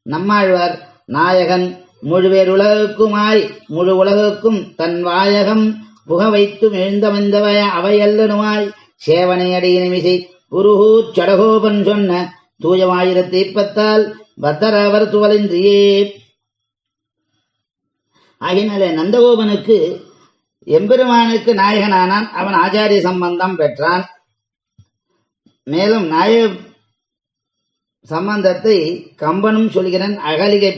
நம்மாழ்வார் நாயகன் முழுவேர் உலகுக்குமாய் முழு உலகுக்கும் தன் வாயகம் புக வைத்தும் எழுந்தவந்தவய அவையல்லனுமாய் சேவனை அடைய நிமிசை புருகூர் சடகோபன் சொன்ன தூயமாயிரத்தை பத்தால் பத்தரவர் துவலின்றியே. ஆகினாலே நந்தகோபனுக்கு எம்பெருமானுக்கு நாயகனானான். அவன் ஆச்சாரிய சம்பந்தம் பெற்றான். மேலும் நாயக சம்பந்தத்தை கம்பனும் சொல்கிறான் அகலிகை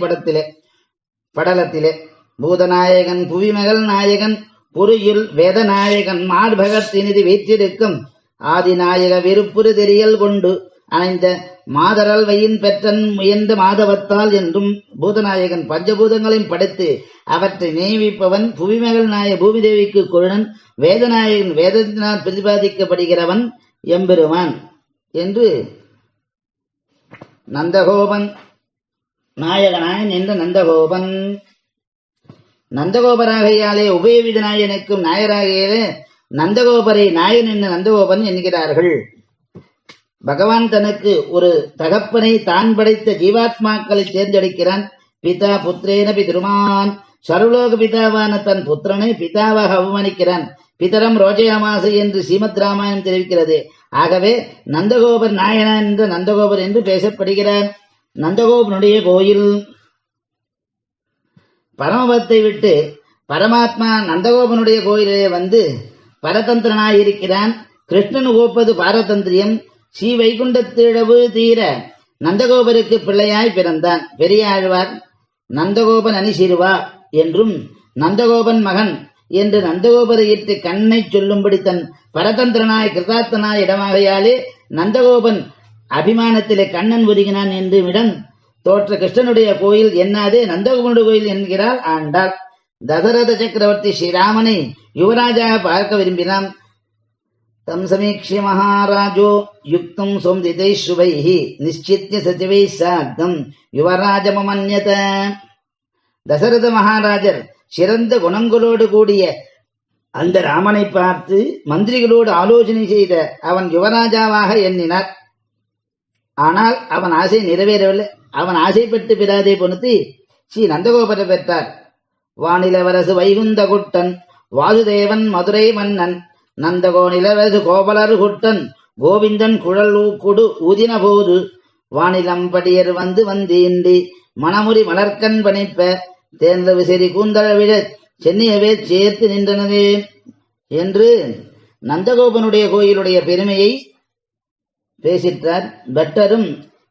படலத்திலே. பூதநாயகன் புவிமகள் நாயகன் பொறியுள் வேதநாயகன் மார்பகத்தினிது வைத்திருக்கும் ஆதிநாயக விருப்புறு தெரியல் கொண்டு அணைந்த மாதரல் வையின் பெற்றன் முயன்ற மாதவத்தால் என்றும் பூதநாயகன் பஞ்சபூதங்களையும் படைத்து அவற்றை நியமிப்பவன். புவிமகள் பூமி தேவிக்கு கொழுனன். வேதநாயகன் வேதத்தினால் பிரதிபாதிக்கப்படுகிறவன் எம்பெருமான் என்று நந்தகோபன் நாயகனாயன் என்ற நந்தகோபன். நந்தகோபராகையாலே உபயவித நாயனுக்கும் நாயராகையிலே நந்தகோபரை நாயன் என்ற நந்தகோபன் என்கிறார்கள். பகவான் தனக்கு ஒரு தகப்பனை தான் படைத்த ஜீவாத்மாக்களை தேர்ந்தெடுக்கிறான். பிதா புத்திரேன பிதருமான், சர்வலோக பிதாவான தன் புத்திரனை பிதாவாக அவமானிக்கிறான். பிதரம் ரோஜயாமாசு என்று ஸ்ரீமத் ராமாயணம் தெரிவிக்கிறது. ஆகவே நந்தகோபர் நாயனா என்ற நந்தகோபர் என்று பேசப்படுகிறார். நந்தகோபனுடைய கோயில். பரமபத்தை விட்டு பரமாத்மா நந்தகோபனுடைய கோயிலே வந்து பரதந்திரனாயிருக்கிறான். கிருஷ்ணன் கோப்பது பாரதந்திரியம். ஸ்ரீ வைகுண்டத்திழவு தீர நந்தகோபருக்கு பிள்ளையாய் பிறந்தான். பெரியாழ்வார் நந்தகோபன் அணிசிறுவா என்றும் நந்தகோபன் மகன் என்று நந்தகோபரை இட்டு கண்ணை சொல்லும்படி தன் பரதந்திரனாய் கிருதார்த்தனாய் இடமாகையாலே நந்தகோபன் அபிமானத்திலே கண்ணன் ஒதுங்கினான் என்று இடம் தோற்ற கிருஷ்ணனுடைய கோயில் என்னாதே நந்தகோபனுடைய கோயில் என்கிறார் ஆண்டாள். தசரத சக்கரவர்த்தி ஸ்ரீராமனை யுவராஜாக பார்க்க விரும்பினான். தம் சமீக்ஷிய மகாராஜோ யுக்தம் சோம்திதை சுவைஹி நிச்சித்ய சச்சிவை சார்த்தம் யுவராஜமமன்யத. தசரத மகாராஜர் சிறந்த குணங்களோடு கூடிய அந்த ராமனை பார்த்து மந்திரிகளோடு ஆலோசனை செய்த அவன் யுவராஜாவாக எண்ணினார். ஆனால் அவன் ஆசை நிறைவேறவில்லை. அவன் ஆசைப்பட்டு பிராதை பொருத்தி ஸ்ரீ நந்தகோபரை பெற்றார். வானிலவரசு வைகுந்த குட்டன் வாசுதேவன் மதுரை மன்னன் நந்தகோனிலவரசு கோபலர் குட்டன் கோவிந்தன் குழல் கொடு ஊதின போது வானிலம்படியர் வந்து வந்தீண்டி மணமுறி மலர்கண் பணிப்ப தேர்ந்த விசிறி கூந்தள விழ சென்னியவே சேர்த்து நின்றனரே என்று நந்தகோபனுடைய கோயிலுடைய பெருமையை பேசிட்டார். பட்டரும்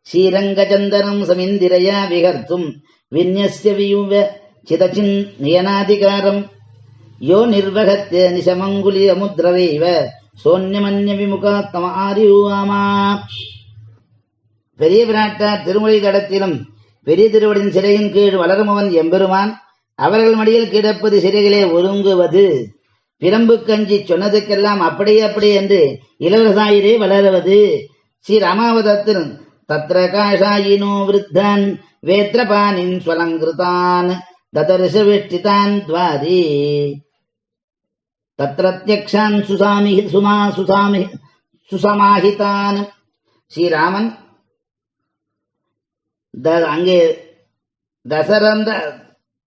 ஸ்ரீரங்கச்சந்தனம் சமிந்திரையா விகர்த்தும் விநியஸ்ய வியூவ சிதச்சின் நியனாதிகாரம் யோ நிர்வகத்ய நிசமங்குலி அமுத்ரவைவ சோன்யமன்ய விமுகாத்தம ஆரியுவாமா. பெரிய பிராட்டார் திருமொழி தடத்திலும் பெரிய திருவடியின் சிறையின் கீழ் வளருமவன் எம்பெருமான் அவர்கள் மடியில் கிடப்பது சிறைகளே ஒருங்குவது. பிரம்பு கஞ்சி சொன்னதுக்கெல்லாம் அப்படியே அப்படி என்று இளவரசாயிரே வளருவது. ஸ்ரீ ராமாவதத்தில் தத்ர காஷாயினோ விருத்தான் வேத்ரபானின் ஸ்வலங்கிருதான் ததர்ஷவிஷ்டிதான் துவாரி தத்ரத்யக்ஷான் சுசமாஹிதான். ஸ்ரீராமன் அங்கே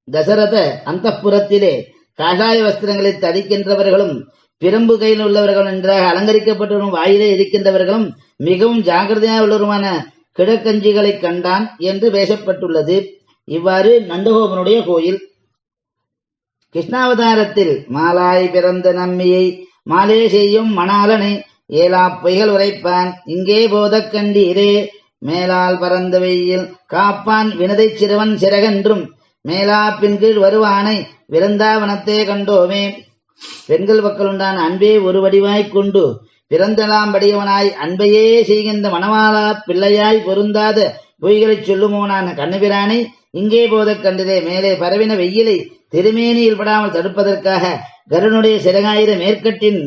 தசரத அந்தப்புரத்திலே காஷாய வஸ்திரங்களை தடிக்கின்றவர்களும் பிரம்பு கையில் உள்ளவர்களும் நன்றாக அலங்கரிக்கப்பட்டவரும் வாயிலே இருக்கின்றவர்களும் மிகவும் ஜாகிரதையாக உள்ளவருமான கிழக்கஞ்சிகளை கண்டான் என்று பேசப்பட்டுள்ளது. இவ்வாறு நந்தகோபனுடைய கோயில். கிருஷ்ணாவதாரத்தில் மாலாய் பிறந்த நம்மியை மாலே செய்யும் மணாலனை ஏலாப்பைகள் உரைப்பான் இங்கே போதக் கண்டீரே மேலால் பறந்த வெயில் காப்பான் வினதை சிறுவன் சிறகென்றும் மேலாப்பின் கீழ் வருவானை விருந்தாவனத்தே கண்டோமே. பெண்கள் மக்களுண்டான அன்பே ஒரு வடிவாய்க் கொண்டு பிறந்தலாம் படியவனாய் அன்பையே செய்கின்ற மணவாளா பிள்ளையாய் பொருந்தாத பொய்களைச் சொல்லுமோனான கண்ணபிரானை இங்கே போதக் கண்டதே. மேலே பரவின வெயிலை திருமேனியில் படாமல் தடுப்பதற்காக கருணுடைய சிறகாயிர மேற்கட்டின்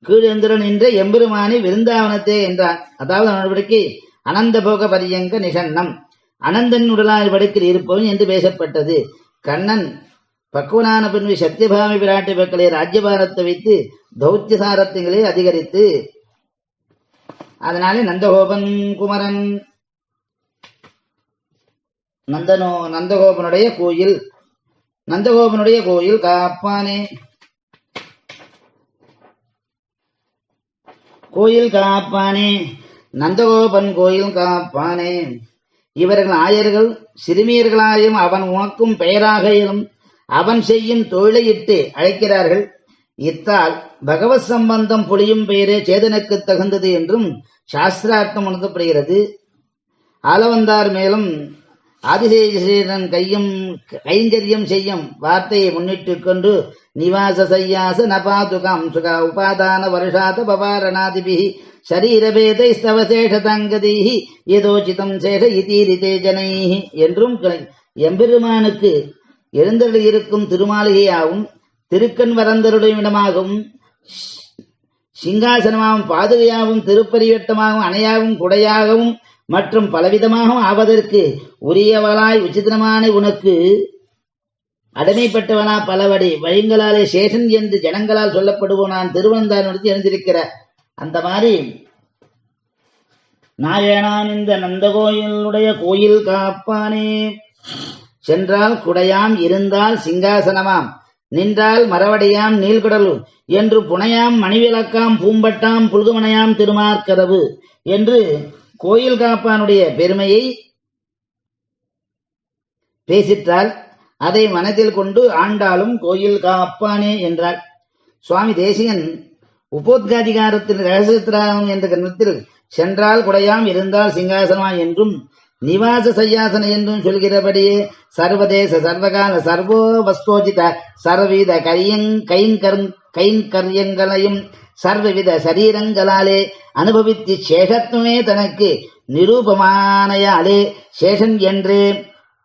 கீழ் எந்திரன் என்ற எம்பெருமானை விருந்தாவனத்தே என்றான். அதாவது நடவடிக்கை அனந்த போக பரியங்க நிஷன்னம் அனந்தன் உடலால் படுக்கில் இருப்பவன் என்று பேசப்பட்டது. கண்ணன் பக்குவனான பின்பு சத்தியபாமி பிராட்டி மக்களை ராஜ்யபாரத்தை வைத்து தௌத்தியசாரத்திலே அதிகரித்து அதனாலே நந்தகோபன் குமரன் நந்தகோபனுடைய கோயில். நந்தகோபனுடைய கோயில் காப்பானே கோயில் காப்பானே நந்தகோபன் கோயில் காப்பானே. இவர்கள் ஆயர்கள் சிறுமியர்களாயும் அவன் உனக்கும் பெயராகையிலும் அவன் செய்யும் தொழிலையிட்டு அழைக்கிறார்கள். இத்தால் பகவத் சம்பந்தம் பொழியும் பெயரே சேதனுக்கு தகுந்தது என்றும் சாஸ்திரார்த்தம் உணர்த்தப்படுகிறது. ஆலவந்தார் மேலும் ஆதிசேஷன் கைங்கரியம் செய்யும் வார்த்தையை முன்னிட்டு கொண்டு நிவாச சையாச நபாதுகாம் சுகா உபாதான வருஷாத பவாரணாதிபி சரீரபேதை ஸ்தவசேஷதங்கதீஹி ஏதோச்சிதம் சேஷ இதீரிதே ஜனைஹி என்றும் எம்பெருமானுக்கு எழுந்தருளி இருக்கும் திருமாளிகையாகவும் திருக்கண் வரந்தருடைய இடமாகவும் சிங்காசனமாகவும் பாதுகையாகவும் திருப்பரிவட்டமாகவும் அணையாகவும் குடையாகவும் மற்றும் பலவிதமாகவும் ஆவதற்கு உரியவளாய் உச்சிதமான உனக்கு அடிமைப்பட்டவனா பலவடி வழிங்களாலே சேஷன் என்று ஜனங்களால் சொல்லப்படுவோம். நான் திருவனந்தார் நடத்தி எழுந்திருக்கிற அந்த மாதிரி நாயனான் இந்த நந்தகோயிலுடைய கோயில் காப்பானே. சென்றால் குடையாம், இருந்தால் சிங்காசனமாம், நின்றால் மரவடியாம் நீள்குடல் என்று புனையாம் மணிவிளக்காம் பூம்பட்டாம் புல்குமனையாம் திருமார்க்கதவு என்று கோயில் காப்பானுடைய பெருமையை பேசிற்றால் அதை மனதில் கொண்டு ஆண்டாலும் கோயில் காப்பானே என்றார். சுவாமி தேசிகன் உபோத்காதிகாரத்தில் ரகசியத்திராகம் என்ற கிரந்தத்தில் சென்றால் குடையாம், இருந்தால் சிங்காசனமா என்றும் நிவாச சையாசன என்றும் சொல்கிறபடியே சர்வதேச சர்வகால சர்வோவஸ்தோஜித சர்வவித கைங்கரியங்களையும் சர்வவித சரீரங்களாலே அனுபவித்து சேஷத்துவமே தனக்கு நிரூபமானையாலே சேஷன் என்றே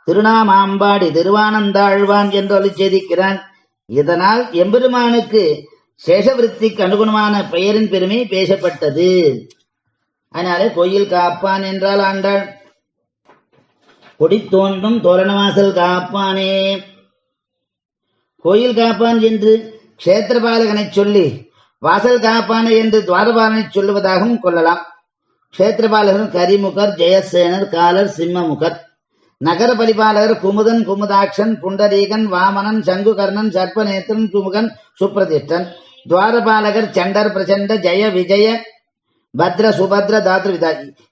திருநாமாம்பாடி திருவானந்தாழ்வான் என்று அளிச்சேதிக்கிறான். இதனால் எம்பெருமானுக்கு சேஷவிருத்திக்கு அனுகுணமான பெயரின் பெருமை பேசப்பட்டது. அதனாலே கோயில் காப்பான் என்றால் ஆண்டாள். கொடி தோன்றும் தோரணவாசல் காப்பானே. கோயில் காப்பான் என்று க்ஷேத்திரபாலகனை சொல்லி வாசல் காப்பானே என்று துவாரபாலனை சொல்லுவதாகவும் கொள்ளலாம். க்ஷேத்திரபாலகர் கரிமுகர், ஜெயசேனர், காலர், சிம்மமுகர். நகர பரிபாலகர் குமுதன், குமுதாட்சன், புண்டரீகன், வாமனன், சங்குகர்ணன், சர்ப்பநேத்திரன், சுமுகன், சுப்ரதிஷ்டன். துவாரபாலகர் சண்டர், பிரச்சண்ட, ஜெய, விஜய, பத்ர, சுபத்ர, தாத்ருவிதா.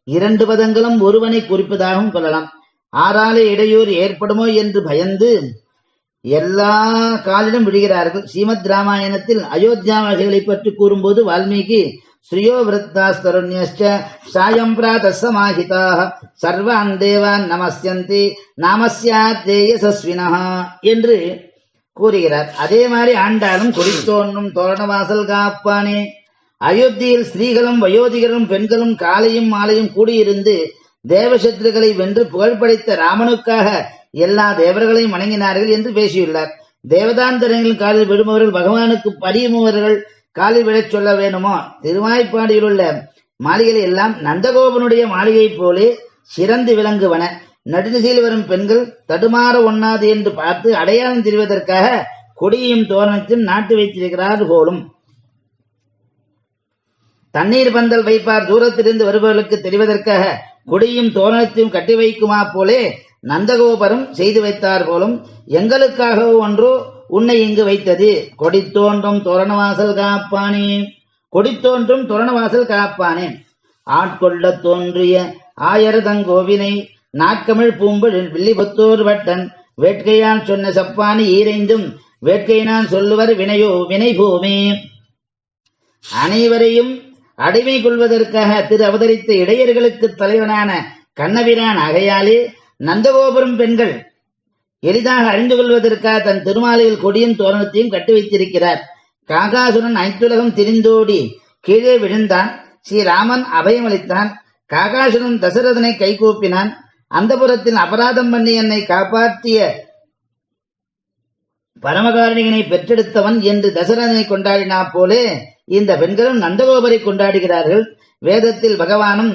இரண்டு பதங்களும் ஒருவனை குறிப்பதாகவும் கொள்ளலாம். ஆறாலே இடையூறு ஏற்படுமோ என்று பயந்து எல்லா காலிலும் விடுகிறார்கள். ஸ்ரீமத் ராமாயணத்தில் அயோத்தியாவாசிகளை பற்றி கூறும்போது வால்மீகி ஸ்ரீயோ விருத்தாஸ்தருண்யஸ்ச சாயம் பிராதசமாஹிதாக சர்வான் தேவான் நமஸ்யந்தி நாமஸ்யாத்தே யசஸ்வினஹ என்று கூறுகிறார். அதே மாதிரி ஆண்டாலும் கொடித்தோன்றும் தோரணவாசல் காப்பானே. அயோத்தியில் ஸ்திரீகளும் வயோதிகரும் பெண்களும் காலையும் மாலையும் கூடியிருந்து தேவசத்ருகளை வென்று புகழ்படைத்த ராமனுக்காக எல்லா தேவர்களையும் வணங்கினார்கள் என்று பேசியுள்ளார். தேவதாந்தரங்களின் காலில் விடுபவர்கள் பகவானுக்கு பரியுமவர்கள் காலில் விழச் சொல்ல வேணுமோ? திருவாய்ப்பாடியில் உள்ள மாளிகைகளை எல்லாம் நந்தகோபனுடைய மாளிகை போலே சிறந்து விளங்குவன. நடுநிசையில் வரும் பெண்கள் தடுமாற ஒண்ணாது என்று பார்த்து அடையாளம் தெரிவதற்காக கொடியையும் தோரணத்தையும் நாட்டு வைத்திருக்கிறார் போலும். தண்ணீர் பந்தல் வைப்பார் தூரத்திலிருந்து வருபவர்களுக்கு தெரிவதற்காக கொடியும் தோரணத்தையும் கட்டி வைக்குமா போலே நந்தகோபுரம் செய்து வைத்தார் போலும். எங்களுக்காகவோ ஒன்றோ உன்னை இங்கு வைத்தது. கொடி தோன்றும் தோரணவாசல் காப்பானே. கொடி தோன்றும் தோரணவாசல் காப்பானே. ஆட்கொள்ள தோன்றிய ஆயரதங்கோவினை நாட்கமிழ் பூம்பல் வில்லிபுத்தூர் வட்டன் வேட்கையான் சொன்ன சப்பானி ஈரைந்தும் வேட்கையினான் சொல்லுவர் வினையோ வினை பூமே. அனைவரையும் அடிமை கொள்வதற்காக திரு அவதரித்த இடையர்களுக்கு தலைவனான கண்ணபிரான் ஆகையாலே நந்தகோபுரம் பெண்கள் எளிதாக அறிந்து கொள்வதற்காக தன் திருமாலையில் கொடியும் தோரணத்தையும் கட்டி வைத்திருக்கிறார். காகாசுரன் ஐந்துலகம் திரிந்தோடி கீழே விழுந்தான். ஸ்ரீராமன் அபயமளித்தான். காகாசுரன் தசரதனை கைகூப்பினான். அந்த புறத்தில் அபராதம் பண்ணி என்னை காப்பாற்றிய பரமகாரணிகனை பெற்றெடுத்தவன் என்று தசரதனை கொண்டாடினா போலே இந்த பெண்களும் நந்தகோபரை கொண்டாடுகிறார்கள். வேதத்தில் பகவானும்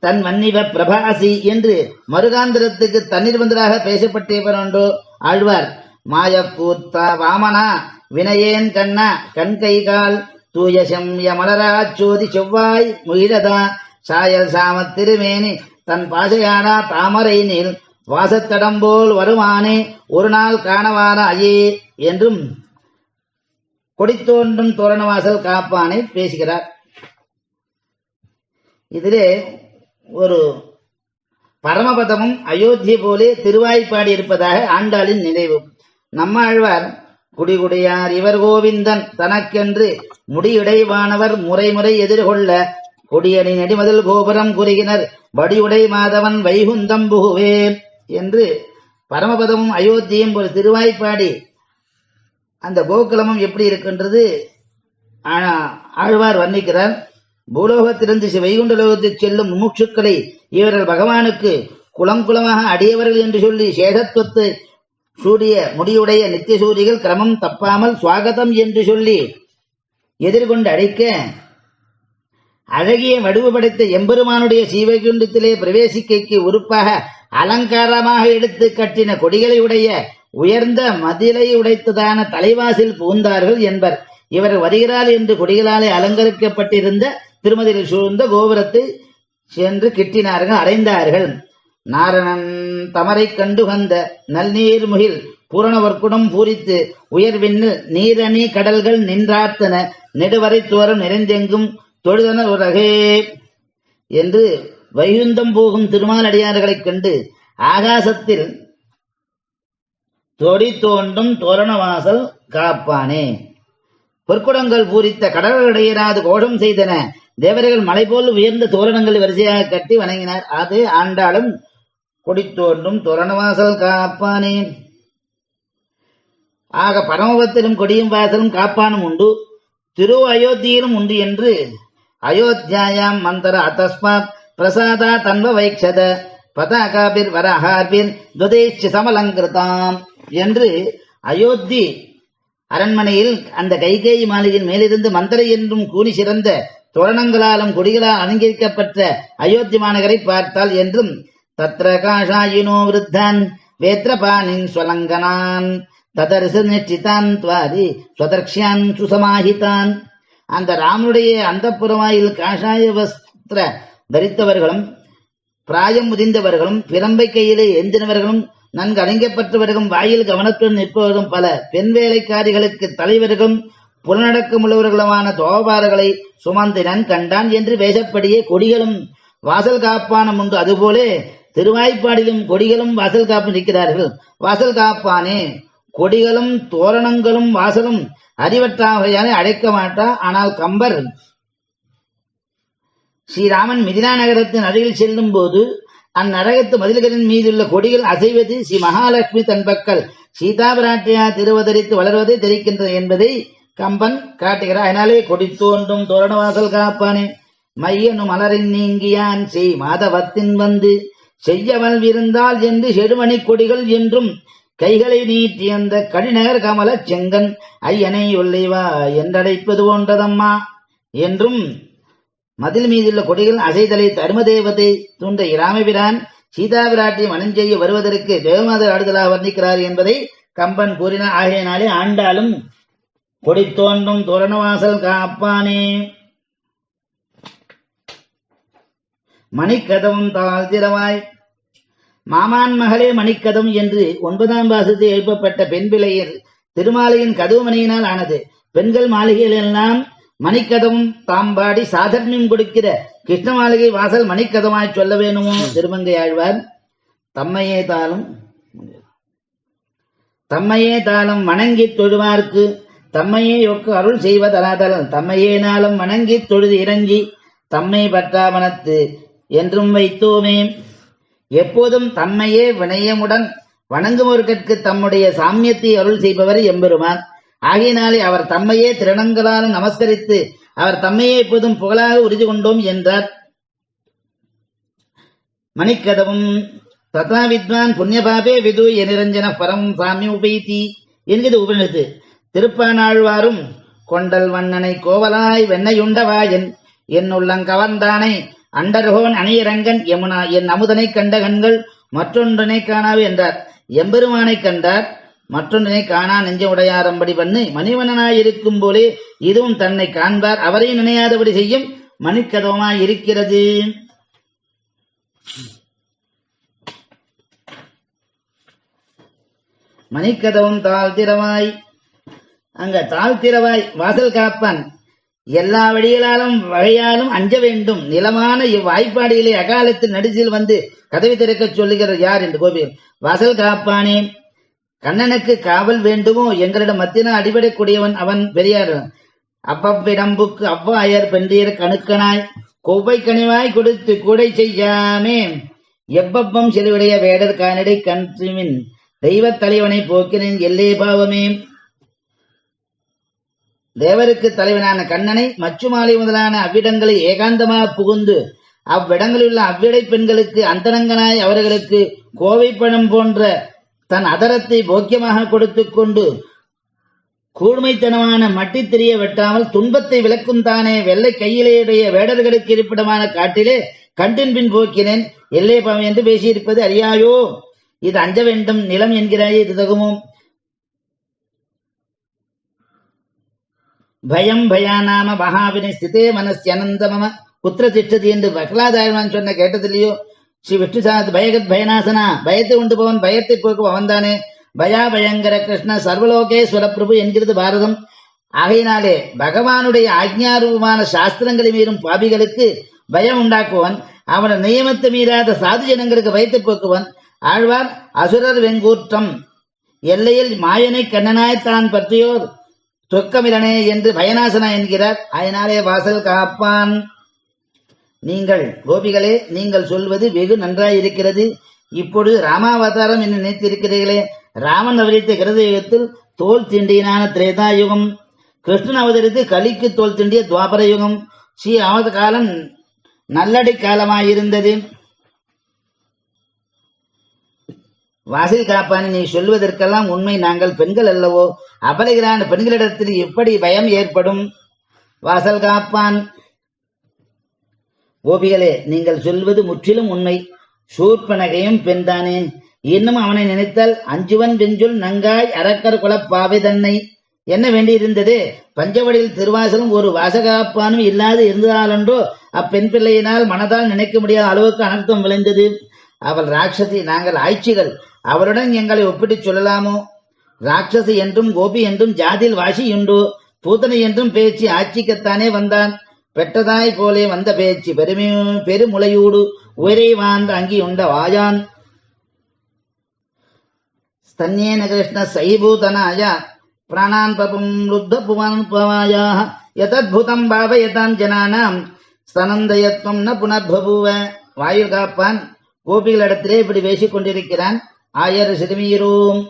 தன் மன்னிவ பிரபாசி என்று மருகாந்திரத்துக்கு தண்ணீர் வந்ததாக பேசப்பட்டிருப்பனொன்றோ ஆழ்வார். மாயக்கூத்தா வாமனா வினயேன் கண்ணா கண் கைகால் தூய செம்ய மலராச்சோதி செவ்வாய் முகிழதா சாயல் சாமத் திருமேனி தன் பாசையானா தாமரை நீள் வாசத்தடம்போல் வருமானே ஒரு நாள் காணவாராயே என்றும் கொடித்தோன்றும் தோரணவாசல் காப்பானை பேசுகிறார். இதிலே ஒரு பரமபதமும் அயோத்தியை போலே திருவாய்ப்பாடி இருப்பதாக ஆண்டாளின் நினைவு. நம்மாழ்வார் குடிகுடியார் இவர் கோவிந்தன் தனக்கென்று முடியுடைவானவர் முறைமுறை எதிர்கொள்ள கொடியணி நெடிமதில் கோபுரம் குறுகினர் வடியுடை மாதவன் வைகுந்தம் புகுவேன் என்று பரமபதமும் அயோத்தியும் ஒரு திருவாய்ப்பாடி அந்த கோகுலமும் எப்படி இருக்கின்றது ஆழ்வார் வர்ணிக்கிறார். பூலோகத்திலிருந்து வைகுண்ட லோகத்தில் செல்லும் முமுட்சுக்களை இவர்கள் பகவானுக்கு குலம் குலமாக அடியவர்கள் என்று சொல்லி சேஷத்துவத்தை சூரிய முடியுடைய நித்திய சூரிகள் கிரமம் தப்பாமல் சுவாகதம் என்று சொல்லி எதிர்கொண்டு அழைக்க அழகிய வடிவு படைத்த எம்பெருமானுடைய சீவைகுண்டத்திலே பிரவேசிக்கைக்கு உறுப்பாக அலங்காரமாக எடுத்து கட்டின கொடிகளை உடைய உயர்ந்த மதிலை உடைத்ததான தலைவாசில் புகுந்தார்கள் என்பர். இவர் வருகிறார் என்று கொடிகளாலே அலங்கரிக்கப்பட்டிருந்த திருமதியில் சூழ்ந்த கோபுரத்தை சென்று கிட்டினார்கள், அடைந்தார்கள். நாரணன் தமரை கண்டு வந்த நல்நீர் முகில் பூரணவர்க்குடம் பூரித்து உயர்விண்ணில் நீரணி கடல்கள் நின்றார்த்தன நெடுவரை தோறும் நிறைந்தெங்கும் தொழுதன உலகே என்று வைகுந்தம் போகும் திருமாலடியார்களைக் கண்டு ஆகாசத்தில் தொடி தோண்டும் தோரணவாசல் காப்பானே. பொற்குடங்கள் பூரித்த கடல்களிடையராது கோஷம் செய்தன. தேவர்கள் மலை போல் உயர்ந்த தோரணங்களை வரிசையாக கட்டி வணங்கினார். அது ஆண்டாளும் கொடி தோன்றும் தோரணவாசல் காப்பானே. ஆக பரமபத்திலும் கொடியும் வாசலும் காப்பானும் உண்டு, திரு அயோத்தியிலும் உண்டு என்று அயோத்தியாயாம் மந்தர அத்தஸ்மாத் பிரசாதா தன்வ வைக்ஷத பதாகாபிர் வரஹாபிர் துதேச்சி சமலங்கிருதாம் என்று அயோத்தி அரண்மனையில் அந்த கைகேயி மாளிகையின் மேலிருந்து மந்தரை என்றும் கூனி சிறந்த தோரணங்களாலும் கொடிகளால் அலங்கரிக்கப்பட்ட அயோத்தி மாநகரை பார்த்தால் என்றும் தத்ர காஷாயினோ விருத்தான் வேத்ரபானின் ஸ்வலங்கனான் ததர்ச நிச்சிதான் துவாரி ஸ்வதர்க்ஷியான் சுசமாஹிதான். அந்த ராமனுடைய அந்தப்புறவாயில் காஷாய வஸ்திர தரித்தவர்களும் பிராயம் முதிர்ந்தவர்களும் பிரம்பை கையிலே எந்தினவர்களும் நன்கு அடங்கப்பட்டவர்களும் வாயில் கவனத்துடன் நிற்பவர்களும் பல பெண் வேலைக்காரிகளுக்கு தலைவர்களும் புலனடக்கமுள்ளவர்களுமான தோபாரர்களை சுமந்தினன் கண்டான் என்று பேசப்படியே கொடிகளும் வாசல் காப்பானும் உண்டு. அதுபோலே திருவாய்ப்பாடிலும் கொடிகளும் வாசல் காப்பு நிற்கிறார்கள். வாசல் காப்பானே, கொடிகளும் தோரணங்களும் வாசலும் அறிவற்றாகையாலே அழைக்க மாட்டா. ஆனால் கம்பர் ஸ்ரீராமன் மிதிலா நகரத்தின் அருகில் செல்லும் போது அந்நரகத்து மதில்களின் மீதுள்ள கொடிகள் அசைவது ஸ்ரீ மகாலட்சுமி தன்பக்கல் சீதா பிராட்டியா திருவதரித்து வளர்வதை தெரிக்கின்றது என்பதை கம்பன் காட்டுகிறார். அதனாலே கொடி தோன்றும் தோரணவாசல் காப்பானே. மையனும் மலரின் நீங்கியான் செய் மாதவத்தின் வந்து செய்யவல் விருந்தால் என்று செடுமணி கொடிகள் என்றும் கைகளை நீட்டி அந்த கடிநகர் கமல செங்கன் ஐயனை ஒல்லைவா என்றடைப்பது போன்றதம்மா என்றும் மதில் மீதுள்ள கொடிகள் அசைதலை தர்மதேவதை தூண்ட இராமபிரான் சீதா பிராட்டியை மனம் செய்ய வருவதற்கு தேவமாத ஆடுதலாக வர்ணிக்கிறார் என்பதை கம்பன் கூறினார். ஆகையினாலே ஆண்டாலும் கொடி தோன்றும் தோரணவாசல் காப்பானே. மணிக்கதவும் தாழ் திறவாய். மாமான் மகளே மணிக்கதம் என்று 9ஆம் பாசத்தில் எழுப்பப்பட்ட பெண் பிள்ளையர் திருமாலையின் கதவு மணியினால் ஆனது. பெண்கள் மாளிகைகள் எல்லாம் மணிக்கதவும் தாம்பாடி சாதர்மியம் கொடுக்கிற கிருஷ்ண மாளிகை வாசல் மணிக்கதமாய் சொல்ல வேணுமோ? திருமங்கை ஆழ்வார் தம்மையே தாளும் வணங்கி தொழுவார்க்கு தம்மையே ஒக்கு அருள் செய்வதலாதல் தம்மையே நாளும் வணங்கி தொழுது இறங்கி தம்மை பற்றாமனத்து என்றும் வைத்தோமே. எப்போதும் தம்மையே வினயமுடன் வணங்குவோர்கட்கு தம்முடைய சாமியத்தை அருள் செய்பவர் எம்பெருமான். ஆகையினாலே அவர் தம்மையே திரணங்களாலும் நமஸ்கரித்து அவர் தம்மையே எப்போதும் புகழாக உறுதி கொண்டோம் என்றார். மணிக்கதவும் ததா வித்வான் புண்ணியபாபே விது எனிரஞ்சன பரம் சாமி உபைத்தி என்கிறது உபநிஷத்து. திருப்பானாழ்வாரும் கொண்டல் வண்ணனை கோவலாய் வெண்ணையுண்டவாயன் என் உள்ளங்கவர்ந்தானை அண்டர்கோன் அணியரங்கன் யமுனா என் அமுதனை கண்ட கண்கள் மற்றொன்றினை காணாவே என்றார். எம்பெருமானை கண்டார், மற்றொன்றினை காணா நெஞ்சம் உடையாரம்படி பண்ணு மணிவண்ணனாயிருக்கும் போலே இதுவும் தன்னை காண்பார் அவரை நினையாதபடி செய்யும் மணிக்கதவமாய் இருக்கிறது. மணிக்கதவும் தாழ்த்திரவாய். அங்க தாழ்த்திரவாய் வாசல் காப்பான். எல்லா வழிகளாலும் வகையாலும் அஞ்ச வேண்டும். நிலமான இவ்வாய்ப்பாடியிலே அகாலத்தில் நடிசில் வந்து கதவை திறக்க சொல்லுகிறார் யார் என்று கோபியர். வாசல் காப்பானே, கண்ணனுக்கு காவல் வேண்டுமோ? எங்களிடம் மத்தின அடிபடக்கூடியவன் அவன் பெரியார். அப்பவ்விடம்புக்கு அவ்வாயர் பெண்டியர் கணுக்கனாய் கொவ்வை கனிவாய் கொடுத்து கூடை செய்யாமே. எவ்வப்பம் செலுவுடைய வேடர் கானடை கன்றுமின் தெய்வத் தலைவனை போக்கினின் எல்லே பாவமே. தேவருக்கு தலைவனான கண்ணனை மச்சுமாலை முதலான அவ்விடங்களை ஏகாந்தமாக புகுந்து அவ்விடங்களிலுள்ள அவ்விடை பெண்களுக்கு அந்தரங்கனாய் அவர்களுக்கு கோவை பழம் போன்ற தன் அதரத்தை போக்கியமாக கொடுத்து கொண்டு கூர்மைத்தனமான மட்டி தெரிய வெட்டாமல் துன்பத்தை விளக்கும் தானே வெள்ளை கையிலேயுடைய வேடர்களுக்கு இருப்பிடமான காட்டிலே கண்டின் பின் போக்கினேன் எல்லே பாவம் என்று பேசியிருப்பது அறியாயோ? இது அஞ்ச வேண்டும் நிலம் என்கிறாயே, இது தகுமோ? பயம் பயாநாம மகாவினை ஸ்திதே மனஸ்யனந்தம புத்திர திஷ்டதி என்று பிரகலாதாயவான் சொன்ன கேட்டதில்லையோ? ஸ்ரீ விஷ்ணுசாத் பயகத் பயநாசனா, பயத்தை உண்டு போவன் பயத்தை போக்கு அவன்தானே. பயா பயங்கர கிருஷ்ண சர்வலோகேஸ்வர பிரபு என்கிறது பாரதம். ஆகையினாலே பகவானுடைய ஆக்ஞாரூபமான சாஸ்திரங்களை மீறும் பாபிகளுக்கு பயம் உண்டாக்குவன், அவன நியமத்தை மீறாத சாது ஜனங்களுக்கு பயத்தை போக்குவன். ஆழ்வார் அசுரர் வெங்கூற்றம் எல்லையில் மாயனை கண்ணனாய் தான் பற்றியோர் தொக்கமிலனே என்று பயநாசனா என்கிறார். அதனாலே வாசல் காப்பான். நீங்கள் கோபிகளே, நீங்கள் சொல்வது வெகு நன்றாயிருக்கிறது. இப்பொழுது ராமாவதாரம் என்று நினைத்திருக்கிறீர்களே. ராமன் அவதரித்த கிருதயுகத்தில் தோல் திண்டியனான திரேதாயுகம், கிருஷ்ணன் அவதரித்து கலிக்கு தோல் திண்டிய துவாபர யுகம், ஸ்ரீ அவத காலம் நல்லடை காலமாயிருந்தது. வாசல் காப்பான், நீ சொல்வதற்கெல்லாம் உண்மை. நாங்கள் பெண்கள் அல்லவோ? அபலைகளான பெண்களிடத்தில் எப்படி பயம் ஏற்படும்? வாசல் காப்பான், கோபிகளே, நீங்கள் சொல்வது முற்றிலும் உண்மை. சூர்பனகையும் பெண்தானே. இன்னும் அவனை நினைத்தால் அஞ்சுவன் வெஞ்சொல் நங்காய் அரக்கர் குலப்பாவை தன்னை என்ன வேண்டியிருந்தது? பஞ்சவடியில் திருவாசலும் ஒரு வாசகாப்பானும் இல்லாது இருந்தாலன்றோ அப்பெண் பிள்ளையினால் மனதால் நினைக்க முடியாத அளவுக்கு அனர்த்தம் விளைந்தது. அவள் ராட்சசி, நாங்கள் ஆய்ச்சிகள். அவளுடன் எங்களை ஒப்பிட்டுச் சொல்லலாமோ? ராட்சசி என்றும் கோபி என்றும் ஜாதியில் வாசியுண்டு. பூத்தனை என்றும் பேச்சு ஆட்சிக்கத்தானே வந்தான். பெற்றதாய் போலே வந்த பேச்சு பெருமுளையூடு உயரை வாழ்ந்த அங்கியுண்ட வாயான். ஸ்தன்யேன கிருஷ்ண சைபூதனாய பிராணான் பபும் ருத்த புவன் பவாயாக யதத்புதம் பாவயதாம் ஜனானாம் ஸ்தனந்தயத்வம் ந புனர்பபுவ. வாயில் காப்பான் கோபிகளிடத்திலே இப்படி பேசிக் கொண்டிருக்கிறான். ஆயர் சிறுமியரும்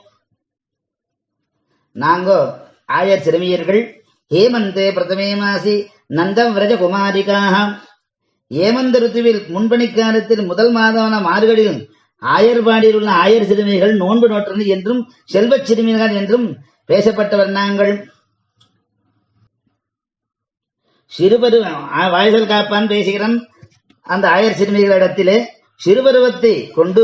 நாங்கோ ஆயர் சிறுமியர்கள். ஹேமந்தே பிரதமே மாசி நந்தம் விரஜகுமாரிகாக. ஏமந்த ருத்துவில் முன்பணிக்காலத்தில் முதல் மாதமான மார்கழியில் ஆயர்பாடியில் உள்ள ஆயர் சிறுமிகள் நோன்பு நோற்றனர் என்றும் செல்வச் சிறுமிகள் என்றும் பேசப்பட்டவர் நாங்கள். சிறுபரு வாய்தல் காப்பான் பேசுகிறான் அந்த ஆயர் சிறுமிகளிடத்திலே. சிறுபருவத்தை கொண்டு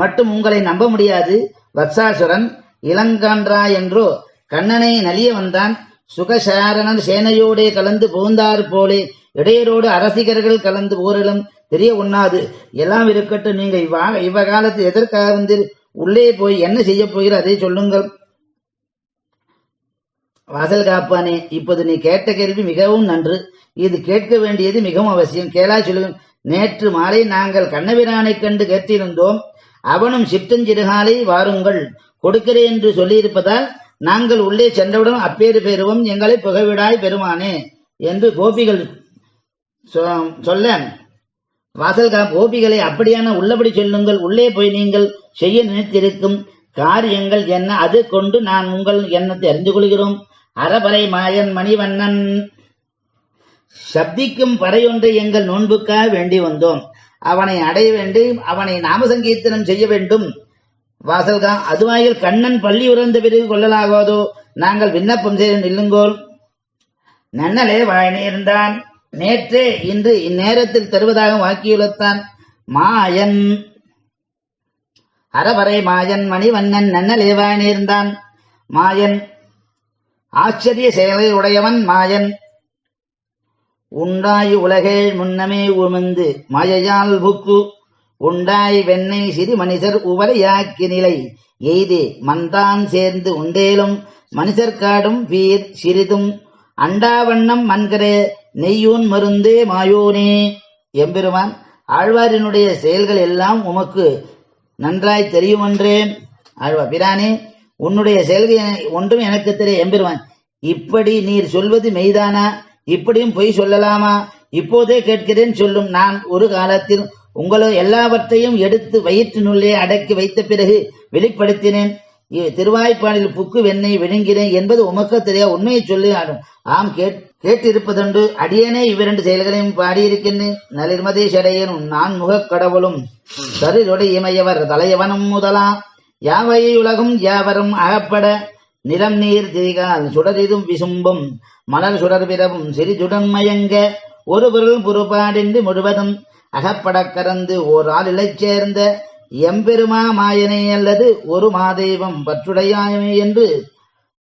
மட்டும் உங்களை நம்ப முடியாது. வத்சாசுரன் இளங்கான்றா என்றோ கண்ணனை நலிய வந்தான். சுகசாரணன் சேனையோடே கலந்து புகுந்தார் போலே இடையரோடு அரசிகர்கள் கலந்து போரிலும் தெரிய உண்ணாது. எல்லாம் இருக்கட்டும், நீங்க இவ்வகாலத்தில் எதற்காக வந்து உள்ளே போய் என்ன செய்ய போகிற அதை சொல்லுங்கள். வாசல் காப்பானே, இப்போது நீ கேட்ட கேள்வி மிகவும் நன்று. இது கேட்க வேண்டியது மிகவும் அவசியம். கேளா சொல்லுங்கள். நேற்று மாலை நாங்கள் கண்ணபிரானை கண்டு கேட்டிருந்தோம். அவனும் சிற்றஞ்சிறுகாலை வாருங்கள் கொடுக்கிறேன் என்று சொல்லியிருப்பதால் நாங்கள் உள்ளே சென்றவுடன் அப்பேறு பெறுவோம், எங்களை புகவிடாய் பெருமானே என்று கோபிகள் சொல்ல, வாசல் கோபிகளை அப்படியான உள்ளபடி சொல்லுங்கள். உள்ளே போய் நீங்கள் செய்ய நினைத்திருக்கும் காரியங்கள் என்ன, அது கொண்டு நான் உங்கள் எண்ணத்தை அறிந்து கொள்கிறோம். அறபறை மாயன் மணிவண்ணன் சப்திக்கும் பறையொன்றை எங்கள் நோன்புக்காக வேண்டி வந்தோம். அவனை அடைய வேண்டும், அவனை நாமசங்கீர்த்தனம் செய்ய வேண்டும். வாசல்கா, அதுவாயில் கண்ணன் பள்ளி உறந்த பிறகு கொள்ளலாகாதோ? நாங்கள் விண்ணப்பம் செய்ய நில்லுங்கோல். நன்னலே வாழ்நேர்ந்தான். நேற்றே இன்று இந்நேரத்தில் தருவதாக வாக்கியுள்ளத்தான். மாயன் அறவரை மாயன் மணிவண்ணன் நன்னலே வாழ்நேர்ந்தான். மாயன் ஆச்சரிய செயலை உடையவன் மாயன். உண்டாய் உலகே முன்னமே உமிழ்ந்து மாயையால் புக்கு உண்டாய் வெண்ணை சிறு மனிதர் உவலையாக்கி நிலை எய்தே மந்தான் சேர்ந்து உண்டேலும் மனிதர் காடும் வீர் சிறிதும் அண்டாவண்ணம் மன்கரே நெய்யூன் மருந்தே மாயோனே. எம்பெருமான், ஆழ்வாரினுடைய செயல்கள் எல்லாம் உமக்கு நன்றாய் தெரியுமன்றே. ஆழ்வார், பிரானே, உன்னுடைய செயல்கள் ஒன்றும் எனக்கு தெரிய. எம்பெருமான், இப்படி நீர் சொல்வது மெய்தானா? இப்படியும் பொய் சொல்லலாமா? இப்போதே கேட்கிறேன், சொல்லும். நான் ஒரு காலத்தில் உங்களோ எல்லாவற்றையும் எடுத்து வயிற்றினுள்ளே அடக்கி வைத்த பிறகு வெளிப்படுத்தினேன். திருவாய்ப்பாடில் புக்கு வெண்ணை விழுங்கினேன் என்பது உமக்கு தெரிய. உண்மையை சொல்லி. ஆம், கேட்டிருப்பதுண்டு. அடியேனே இவ்விரண்டு செயல்களையும் பாடியிருக்கின்றேன். நலிர்மதேசடையனும் நான் முகக் கடவுளும் சருளொடி இமையவர் தலையவனும் முதலா யாவையை உலகும் யாவரும் அகப்பட நிலம் நீர் திரிகால் சுடரிதும் விசும்பும் மலர் சுடர் பிறவும் சிறிதுடன் மயங்க ஒரு பொருள் புறப்பாடின்றி முழுவதும் அகப்படக் கறந்து ஓர் ஆளிலைச் சேர்ந்த எம்பெருமா மாயனை அல்லது ஒரு மாதெய்வம் பற்றுடையாமை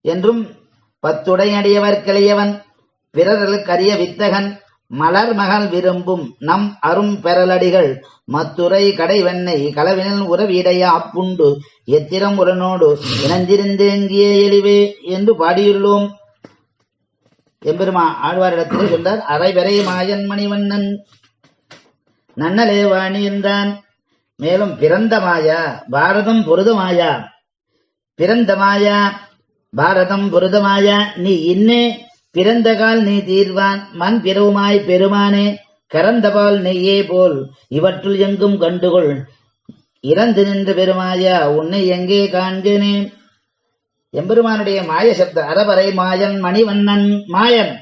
என்றும் பத்துடையடியவர் கிளையவன் பிறர்களுக்கரிய வித்தகன் மலர் மகள் விரும்பும் நம் அரும் பெறலடிகள் மத்துரை கடைவெண்ணை களவினில் உறவிடைய அப்புண்டு எத்திரம் உரனோடு இணைந்திருந்தேங்கிய எளிவே என்று பாடியுள்ளோம். எம்பெருமா ஆழ்வாரிடத்திலே சொன்னார். அரைவரை மாயன் மணிவண்ணன் நன்னலே வாணியிருந்தான். மேலும் பிறந்த மாயா பாரதம் பொருத மாயா, பிறந்த மாயா பாரதம் பொருத மாயா, நீ இன்னே பிறந்த கால் நீ தீர்வான் மண் பிறவுமாய் பெருமானே கறந்தபால் நெய்யே போல் இவற்றுள் எங்கும் கண்டுகொள் இறந்து நின்ற பெருமாயா உன்னை எங்கே காண்கிறேனே. எம்பெருமானுடைய மாய சப்தம் அறவரை மாயன் மணிவண்ணன் மாயன்.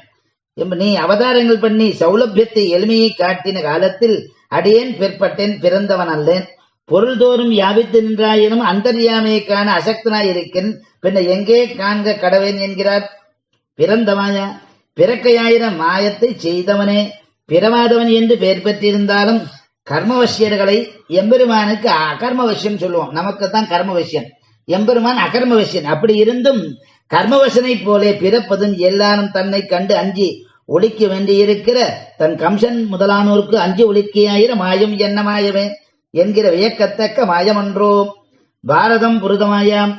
நீ அவதாரங்கள் பண்ணி சௌலபியத்தை எளிமையை காட்டின காலத்தில் அடியேன் பிற்பட்டேன், பிறந்தவன் அல்லேன். பொருள்தோறும் யாபித்து நின்றாயினும் அந்தர்யாமையை காண அசக்தனாயிருக்கேன், பின்ன எங்கே காண்க கடவேன் என்கிறார். பிறந்த மாயா பிறக்கையாயிரம் மாயத்தை செய்தவனே, பிறவாதவன் என்று பெயர் பெற்றிருந்தாலும் கர்மவசியர்களை எம்பெருமானுக்கு அகர்மவசியம் சொல்லுவோம். நமக்குத்தான் கர்மவசியம், எம்பெருமான் அகர்மவசியன். அப்படி இருந்தும் கர்மவசனை போலே பிறப்பதும் எல்லாரும் தன்னை கண்டு அஞ்சி ஒழிக்க வேண்டியிருக்கிற தன் கம்சன் முதலானோருக்கு அஞ்சி ஒழிக்கையாயிர மாயம் என்ன மாயமே என்கிற வியக்கத்தக்க மாயமன்றோ. பாரதம் புருதமாயாம்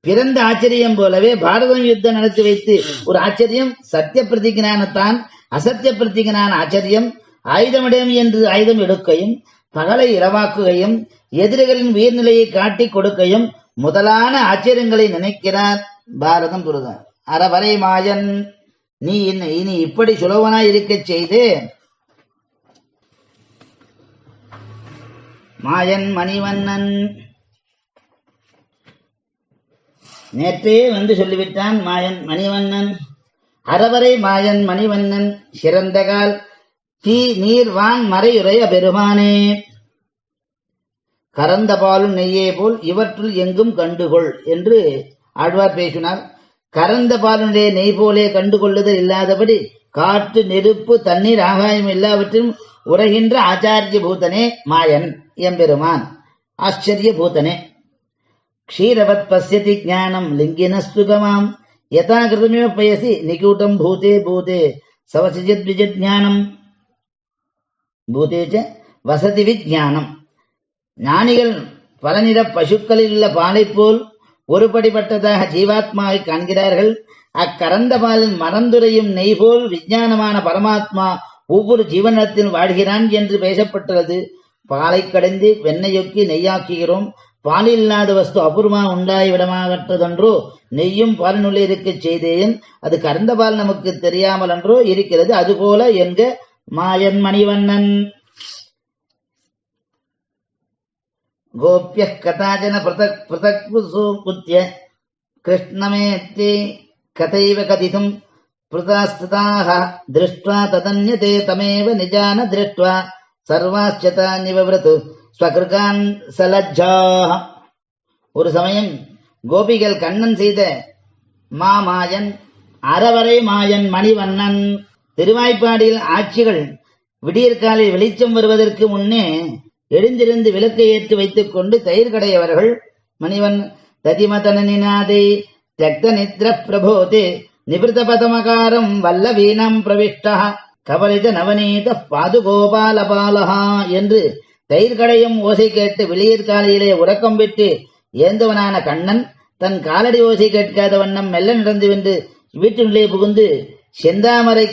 பிறந்த ஆச்சரியம் போலவே பாரதம் யுத்தம் நடத்தி வைத்து ஒரு ஆச்சரியம், சத்திய பிரதிஜனானத்தான் அசத்திய பிரதிஜனான ஆச்சரியம், ஆயுதமிடம் என்று ஆயுதம் எடுக்கையும் பகலை இரவாக்குகையும் எதிரிகளின் உயிர்நிலையை காட்டி கொடுக்கையும் முதலான ஆச்சரியங்களை நினைக்கிறார். பாரதம் புருதம் அறவரை மாயன், நீ இனி இப்படி சுலபனாய் இருக்கச் செய்து மாயன் மணிவண்ணன் நேற்றே வந்து சொல்லிவிட்டான். மாயன் மணிவண்ணன் அறவரை மாயன் மணிவண்ணன் சிறந்தகால் தீ நீர்வான் மறையுறைய பெருமானே கறந்த பாலும் நெய்யே போல் இவற்றுள் எங்கும் கண்டுகொள் என்று ஆழ்வார் பேசினார். கறந்த பாலுடைய நெய் போலே கண்டுகொள்ளுதல் இல்லாதபடி காற்று நெருப்பு தண்ணீர் ஆகாயம் எல்லாவற்றிலும் உரைகின்ற ஆச்சாரிய பூதனே மாயன் எம்பெருமான் ஆச்சரிய பூதனே. க்ஷீரவத் பசியதி ஞானம் லிங்கினஸ்துகமாம் யதா கிருதமிவ பயசி நிகூட்டம் பூதே பூதே சவசிஜத் விஜஞானம் பூதேச்ச வசதி விஜானம். ஞானிகள் பல நிற பசுக்களில் உள்ள பாலை போல் ஒருபடிப்பட்டதாக ஜீவாத்மாவை காண்கிறார்கள். அக்கறந்த பாலில் மறந்துரையும் நெய் போல் விஞ்ஞானமான பரமாத்மா ஒவ்வொரு ஜீவனத்தில் வாழ்கிறான் என்று பேசப்பட்டுள்ளது. பாலை கடைந்து வெண்ணெயொக்கி நெய்யாக்குகிறோம். பாலில் இல்லாத வஸ்து அபூர்வமா உண்டாய்விடமாகற்றதென்றோ, நெய்யும் பாலினுள்ளே இருக்கச் செய்தேன், அது கறந்த பால் நமக்கு தெரியாமல் என்றோ இருக்கிறது. அதுபோல என்க மாயன் மணிவண்ணன். கோப்ய கதாஜன பிரதக் பிரதக் புத்திய கிருஷ்ணமேத்தி கதைவ கதிதும் பிரதாஸ்திதாக திருஷ்ட்வா ததன்யதே தமேவ நிஜான திருஷ்ட்வா சர்வாஸ்சதா நிவவ்ரது ஸ்வகிருகான் சலஜ்ஜாஹ. ஒரு சமயம் கோபிகள் கண்ணன் செய்த மாமாயன் அறவரை மாயன் மணிவண்ணன் திருவாய்ப்பாடியில் ஆட்சிகள் விடியற்காலில் வெளிச்சம் வருவதற்கு முன்னே எழுந்திருந்து விளக்கை ஏற்றி வைத்துக் கொண்டு தயிர் கடையவர்கள் மணிவன் ததிமதனிநாதை தியக்த நித்ர பிரபோதே நிபிருத பதமகாரம் வல்லவீனம் பிரவிஷ்டா கபலித நவநீத பாதுகோபாலபாலஹா என்று தயிர் கடையும் ஓசை கேட்டு வெளியற்காலையிலே உறக்கம் விட்டு ஏந்தவனான கண்ணன் தன் காலடி ஓசை கேட்காத வண்ணம் மெல்ல நடந்து வென்று வீட்டினுள்ளே புகுந்து செந்தாமரை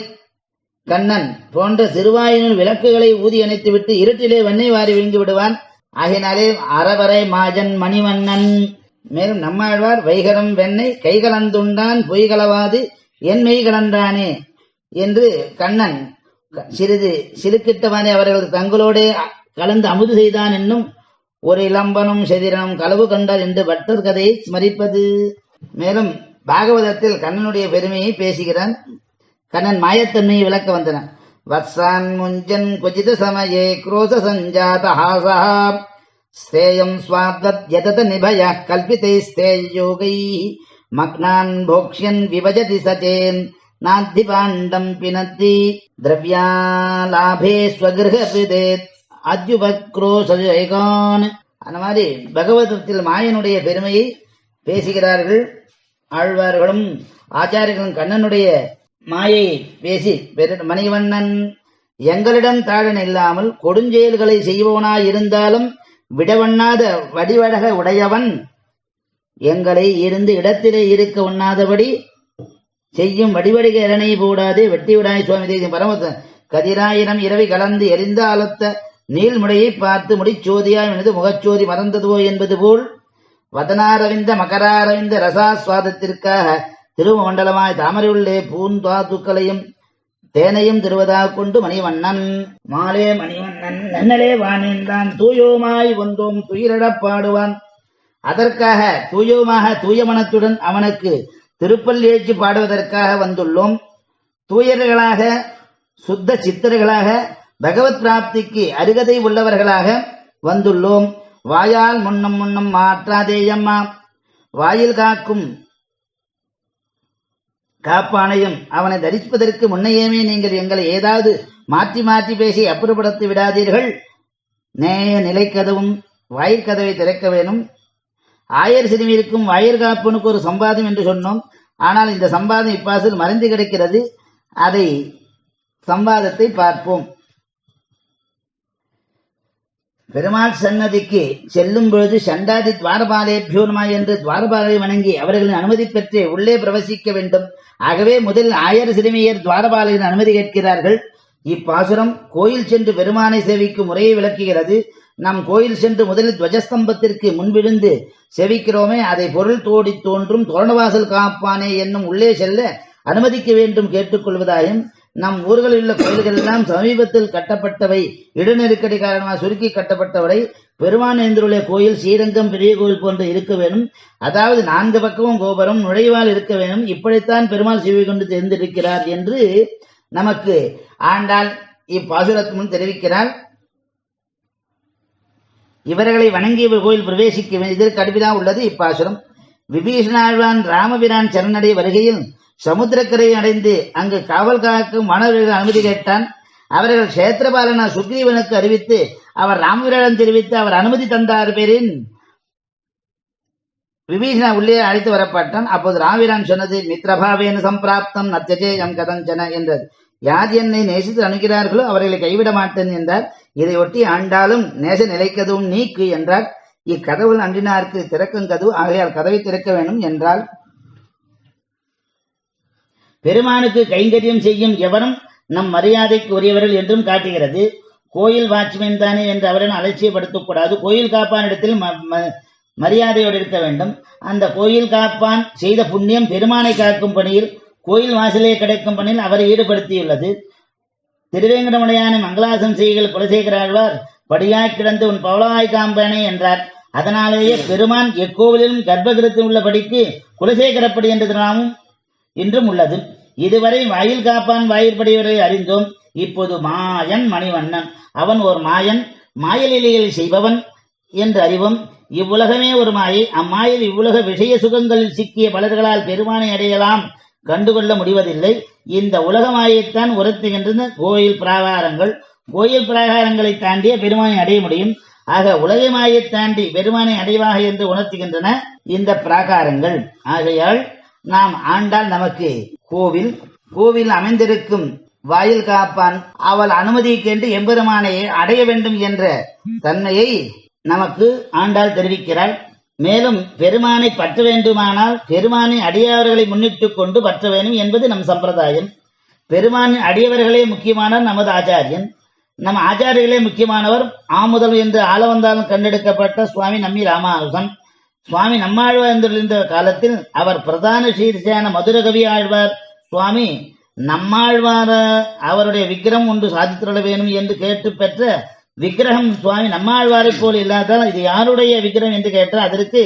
கண்ணன் போன்ற சிறுவாயினுள் விளக்குகளை ஊதி அணைத்துவிட்டு இருட்டிலே வெண்ணெய் வாரி விழுங்கி விடுவான். ஆகினாலே அறவரை மாஜன் மணிவண்ணன். மேலும் நம்மாழ்வார் வைகரம் வெண்ணெய் கைகலந்துண்டான் பொய்களவாது என் மெய் கலந்தானே என்று கண்ணன் சிறிது சிலுக்கிட்டவானே அவர்கள் தங்களோடே கலந்து அமுது செய்தான் என்னும் ஒரு இளம்பனும் செதிரனும் களவு கண்டார் என்று பட்டர் கதையை ஸ்மரிப்பது. மேலும் பாகவதத்தில் கண்ணனுடைய பெருமையை பேசுகிறான். கண்ணன் மாயத்தன்மையை விளக்க வந்தன. வத்சான் முஞ்சன் குஜித சமயே குரோத சஞ்சாத ஹாசா ஸ்தேயம் ஸ்வாத்வத் யதத நிபய கல்பிதை ஸ்தேயோகை மக்னான் போக்ஷ்யன் விபஜதி சச்சேன் நாத்தி பாண்டம் பினத்தி திரவ்யாலாபே ஸ்வகிருஹபிதேத் அத்யுபக்ரோசைகான். அந்த மாதிரி பகவதத்தில் மாயனுடைய பெருமையை பேசுகிறார்கள். ஆழ்வார்களும் ஆச்சாரியர்களும் கண்ணனுடைய மாயையை பேசி மணிவண்ணன் எங்களிடம் தாழன் இல்லாமல் கொடுஞ்செயல்களை செய்வோனாயிருந்தாலும் விடவண்ணாத வடிவழக உடையவன் எங்களை இருந்து இடத்திலே இருக்க உண்ணாதபடி செய்யும் வடிவடிக இரணை போடாதே வெட்டி விடாய் சுவாமி தேசியம் பரம கதிராயிரம் இரவை கலந்து எரிந்த ஆலத்த நீள்முடையை பார்த்து முடிச்சோதியாய் எனது முகச்சோதி மறந்ததுவோ என்பது போல் வதனாரவிந்த மகராரவிந்த ரசாஸ்வாதத்திற்காக திருமண்டலமாய் தாமரையுள்ளே பூந்தாத்துக்களையும் தேனையும் திருவதாக கொண்டு மணிவண்ணன் மாலே மணிவண்ணன் நன்னலே வானேந்தான் தூயோமாய் வந்தோம் துயிரிடப் பாடுவான். அதற்காக தூயோமாக தூய மனத்துடன் அவனுக்கு திருப்பல் ஏற்றி பாடுவதற்காக வந்துள்ளோம். தூயர்களாக சுத்த சித்தர்களாக பகவத் பிராப்திக்கு அருகதை உள்ளவர்களாக வந்துள்ளோம். வாயால் முன்னம் முன்னம் மாற்றாதேயம்மா, வாயில் காக்கும் காப்பானையும் அவனை தரிசிப்பதற்கு முன்னையுமே நீங்கள் எங்களை ஏதாவது மாற்றி மாற்றி பேசி அப்புறப்படுத்தி விடாதீர்கள். நேய நிலைக்கதவும் வாயிற்கதவை திறக்க வேணும். ஆயர் சிறுமியிருக்கும் வாயிற் காப்பனுக்கு ஒரு சம்பாதம் என்று சொன்னோம். ஆனால் இந்த சம்பாதம் இப்பாசில் மறைந்து கிடக்கிறது. அதை சம்பாதத்தை பார்ப்போம். பெருமாள் சன்னதிக்கு செல்லும் பொழுது சண்டாதி துவாரபாலேபியோனமா என்று துவாரபாலை வணங்கி அவர்களின் அனுமதி பெற்று உள்ளே பிரவசிக்க வேண்டும். ஆகவே முதல் ஆயர் சிறுமியர் துவாரபாலையின் அனுமதி கேட்கிறார்கள். இப்பாசுரம் கோயில் சென்று பெருமானை சேவிக்கும் முறையை விளக்குகிறது. நாம் கோயில் சென்று முதலில் துவஜஸ்தம்பத்திற்கு முன்பிருந்து செவிக்கிறோமே, அதை பொருள் தோடி தோன்றும் தோரணவாசல் காப்பானே என்னும் உள்ளே செல்ல அனுமதிக்க வேண்டும் கேட்டுக்கொள்வதாயும், நம் ஊர்களில் உள்ள கோயில்கள் எல்லாம் சமீபத்தில் கட்டப்பட்டவை, இடநெருக்கடி காரணமாக சுருக்கி கட்டப்பட்டவரை. பெருமான் எழுந்துள்ள கோயில் ஸ்ரீரங்கம் பெரிய கோயில் போன்று இருக்க வேணும். அதாவது 4 பக்கமும் கோபுரம் நுழைவால் இருக்க வேணும். இப்படித்தான் பெருமாள் சிவை கொண்டு தெரிந்திருக்கிறார் என்று நமக்கு ஆண்டாள் இப்பாசுரத்து முன் தெரிவிக்கிறார். இவர்களை வணங்கி கோயில் பிரவேசிக்க வேண்டும். இதற்கு அடுப்பிதான் உள்ளது இப்பாசுரம். விபீஷணாழ்வான் ராமபிரான் சரணடைய வருகையில் சமுத்திரக்கரையை அடைந்து அங்கு காவல் காக்கும் மாணவர்கள் அனுமதி கேட்டான். அவர்கள் கஷேத்திரபாலன சுக்ரீவனுக்கு அறிவித்து அவர் ராமபிரான் தெரிவித்து அவர் அனுமதி தந்தார் பேரின் விபீஷண உள்ளே அழைத்து வரப்பட்டான். அப்போது ராமபிரான் சொன்னது மித்ரபாவேன சம்பிராப்தம் நத்தியஜேயம் கதஞ்சன என்றது. யார் என்னை நேசித்து அணுகிறார்களோ அவர்களை கைவிட மாட்டேன் என்றார். இதை ஒட்டி ஆண்டாலும் நேச நிலைக்கதுவும் நீக்கு என்றார். இக்கதவு அன்றினார்க்கு திறக்கும் கதவு, ஆகையால் கதவை திறக்க வேண்டும் என்றால், பெருமானுக்கு கைங்கரியம் செய்யும் எவரும் நம் மரியாதைக்கு உரியவர்கள் என்றும் காட்டுகிறது. கோயில் வாட்ச்மேன் தானே என்று அவரை அலட்சியப்படுத்தக் கூடாது. கோயில் காப்பான் இடத்தில் மரியாதையோடு இருக்க வேண்டும். அந்த கோயில் காப்பான் செய்த புண்ணியம் பெருமானை காக்கும் பணியில், கோயில் வாசலே கிடைக்கும் பணியில் அவரை ஈடுபடுத்தியுள்ளது. திருவேங்கடமுடையான மங்களாசம் செய்கள் குலசேகர ஆழ்வார் படியாய் கிடந்து உன் பவளாய் காம்பனே என்றார். அதனாலேயே பெருமான் எக்கோவிலும் கர்ப்பகிரத்தில் உள்ள படிக்கு குலசேகரப்படி என்ற நாமும் இன்றும் உள்ளது. இதுவரை வாயில் காப்பான் வாயிற்படிவரை அறிந்தோம். இப்போது மாயன் மணிவண்ணன், அவன் ஒரு மாயன், மாயலீலைகள் செய்பவன் என்று அறிவோம். இவ்வுலகமே ஒரு மாயை. அம்மாயில் இவ்வுலக விஷய சுகங்களில் சிக்கிய பலர்களால் பெருமானை அடையலாம், கண்டுகொள்ள முடிவதில்லை. இந்த உலக மாயைத்தான் உரத்துகின்றன கோயில் பிராகாரங்கள். கோயில் பிராகாரங்களை தாண்டிய பெருமானை அடைய முடியும். ஆக உலக மாயை தாண்டி பெருமானை அடைவாக என்று உணர்த்துகின்றன இந்த பிராகாரங்கள். ஆகையால் நாம் ஆண்டால் நமக்கு கோவில் அமைந்திருக்கும் வாயில் காப்பான் அவள் அனுமதிக்கென்று எம்பெருமானை அடைய வேண்டும் என்ற தன்மையை நமக்கு ஆண்டாள் தெரிவிக்கிறாள். மேலும் பெருமானை பற்ற வேண்டுமானால் பெருமானை அடியவர்களை முன்னிட்டுக் கொண்டு பற்ற வேண்டும் என்பது நம் சம்பிரதாயம். பெருமானின் அடியவர்களே முக்கியமானவர் நமது ஆச்சாரியன். நம் ஆச்சாரியர்களே முக்கியமானவர் ஆமுதல் என்று ஆளவந்தாலும் கண்டெடுக்கப்பட்ட சுவாமி நம்மி ராமானுஜன். சுவாமி நம்மாழ்வார் இருந்த காலத்தில் அவர் பிரதான சீர்ஷியான மதுரகவி ஆழ்வார் சுவாமி நம்மாழ்வார் அவருடைய விக்கிரகம் ஒன்று சாதித்திட வேணும் என்று கேட்டு பெற்ற விக்கிரகம் சுவாமி நம்மாழ்வாரை போல் இல்லாதால் இது யாருடைய விக்கிரகம் என்று கேட்டால் அதற்கு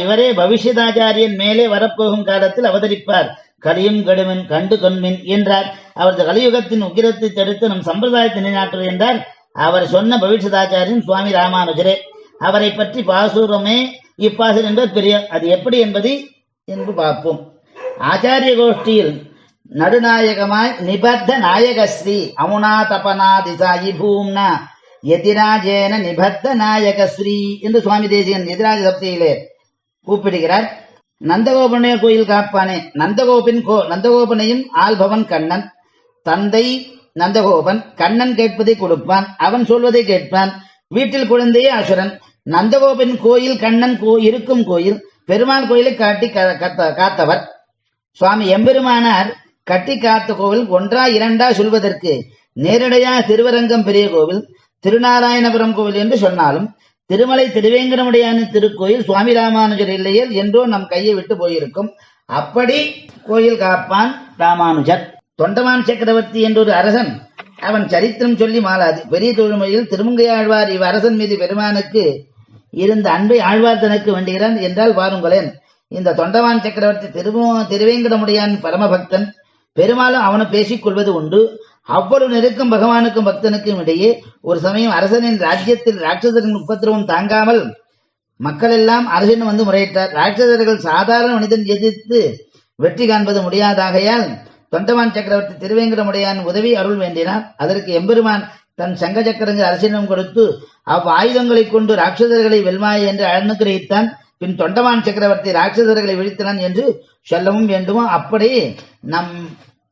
இவரே பவிஷ்யதாச்சாரியன் மேலே வரப்போகும் காலத்தில் அவதரிப்பார், கலியும் கடுமின் கண்டு கொன்மின் என்றார். அவரது கலியுகத்தின் உக்கிரத்தை தடுத்து நம் சம்பிரதாயத்தை நிலைநாட்டுவர் என்றார். அவர் சொன்ன பவிஷ்யதாச்சாரியன் சுவாமி ராமானுஜரே. அவரை பற்றி பாசுரமே இப்பாசுரம் என்பது பெரிய. அது எப்படி என்பது என்று பார்ப்போம். ஆச்சாரிய கோஷ்டியில் நடுநாயகமாய் நிபத்த நாயகஸ்ரீ அமுனா தபனா திசாயி பூம்னா எதிராஜேன நிபத்த நாயகஸ்ரீ என்று சுவாமி தேசிகன் எதிராஜ சப்தியிலே கூப்பிடுகிறார். நந்தகோபனுடைய கோயில் காப்பானே. நந்தகோபனையும் ஆள்பவன் கண்ணன். தந்தை நந்தகோபன். கண்ணன் கேட்பதை கொடுப்பான், அவன் சொல்வதை கேட்பான். வீட்டில் குழந்தையே அசுரன். நந்தகோபன் கோயில் கண்ணன் இருக்கும் கோயில். பெருமாள் கோயிலை காட்டி காத்தவர் சுவாமி எம்பெருமானார். கட்டி காத்த கோவில் ஒன்றா இரண்டா சொல்வதற்கு நேரடியாக திருவரங்கம் பெரிய கோவில், திருநாராயணபுரம் கோவில் என்று சொன்னாலும் திருமலை திருவேங்கடமுடையான திருக்கோயில் சுவாமி ராமானுஜர் இல்லையல் என்றோ நம் கையை விட்டு போயிருக்கும். அப்படி கோயில் காப்பான் ராமானுஜர். தொண்டமான் சக்கரவர்த்தி என்றொரு அரசன், அவன் சரித்திரம் சொல்லி மாளாது. பெரிய தொழுமொழியில் திருமங்கை ஆழ்வார் இவ் அரசன் மீது பெருமானுக்கு இருந்த அன்பை ஆழ்வார் தனக்கு வேண்டுகிறான் என்றால் பாருங்களேன். இந்த தொண்டமான் சக்கரவர்த்தி திருவேங்கடமுடையான் பரமபக்தன். பெருமாளும் அவனை பேசிக் கொள்வது உண்டு. அவ்வளவு நெருக்கம் பகவானுக்கும் பக்தனுக்கும் இடையே. ஒரு சமயம் அரசனின் ராஜ்யத்தில் ராட்சசரின் உபத்திரவம் தாங்காமல் மக்கள் எல்லாம் அரசன் வந்து முறையிட்டார். ராட்சசர்கள் சாதாரண மனிதன் எதிர்த்து வெற்றி காண்பது முடியாதாகையால் தொண்டமான் சக்கரவர்த்தி திருவேங்கடமுடையான் உதவி அருள் வேண்டினார். அதற்கு எம்பெருமான் தன் சங்க சக்கரங்கள் அரசிடம் கொடுத்து ஆயுதங்களை கொண்டு ராட்சசர்களை வெல்வாய் என்று அனுகிரகித்தான். பின் தொண்டமான் சக்கரவர்த்தி ராட்சசர்களை வீழ்த்தினான் என்று சொல்லவும் வேண்டுமோ. அப்படி நம்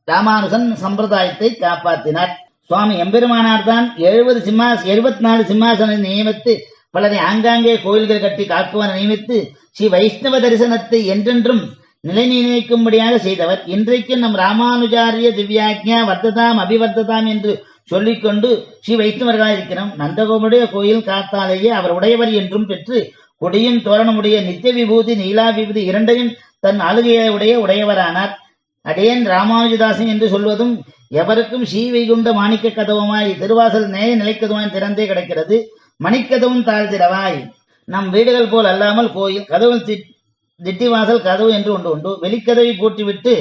ராமானுஜன் சம்பிரதாயத்தை காப்பாற்றினார். சுவாமி எம்பெருமானார் தான் 74 சிம்மாசனை நியமித்து பலரை ஆங்காங்கே கோயில்கள் கட்டி காக்குவன நியமித்து ஸ்ரீ வைஷ்ணவ தரிசனத்தை என்றென்றும் நிலை நினைக்கும்படியாக செய்தவர். இன்றைக்கு நம் ராமானுஜாரிய திவ்யாக்ஞா வர்த்ததாம் அபிவர்த்ததாம் என்று சொல்லிக்கொண்டு ஸ்ரீ வைஷ்ணவர்களாக இருக்கிறோம். நந்தகோபனுடைய கோயில் காத்தாலேயே அவர் உடையவர் என்றும் பெற்று கொடியும் தோரணமுடைய நித்திய விபூதி நீலா விபூதி இரண்டையும் தன் ஆளுகையுடைய உடையவரானார். அடேன் ராமானுஜதாசன் என்று சொல்வதும் எவருக்கும் ஸ்ரீ வைகுண்ட மாணிக்க கதவுமாய் திருவாசல் நேய நிலைக்கதுமாய் திறந்தே கிடைக்கிறது. மணிக்கதவும் தாழ்திரவாய். நம் வீடுகள் போல் அல்லாமல் கோயில் கதவு திட்டிவாசல் கதவு என்று ஒன்று உண்டு. வெளிக்கதவை பூட்டிவிட்டு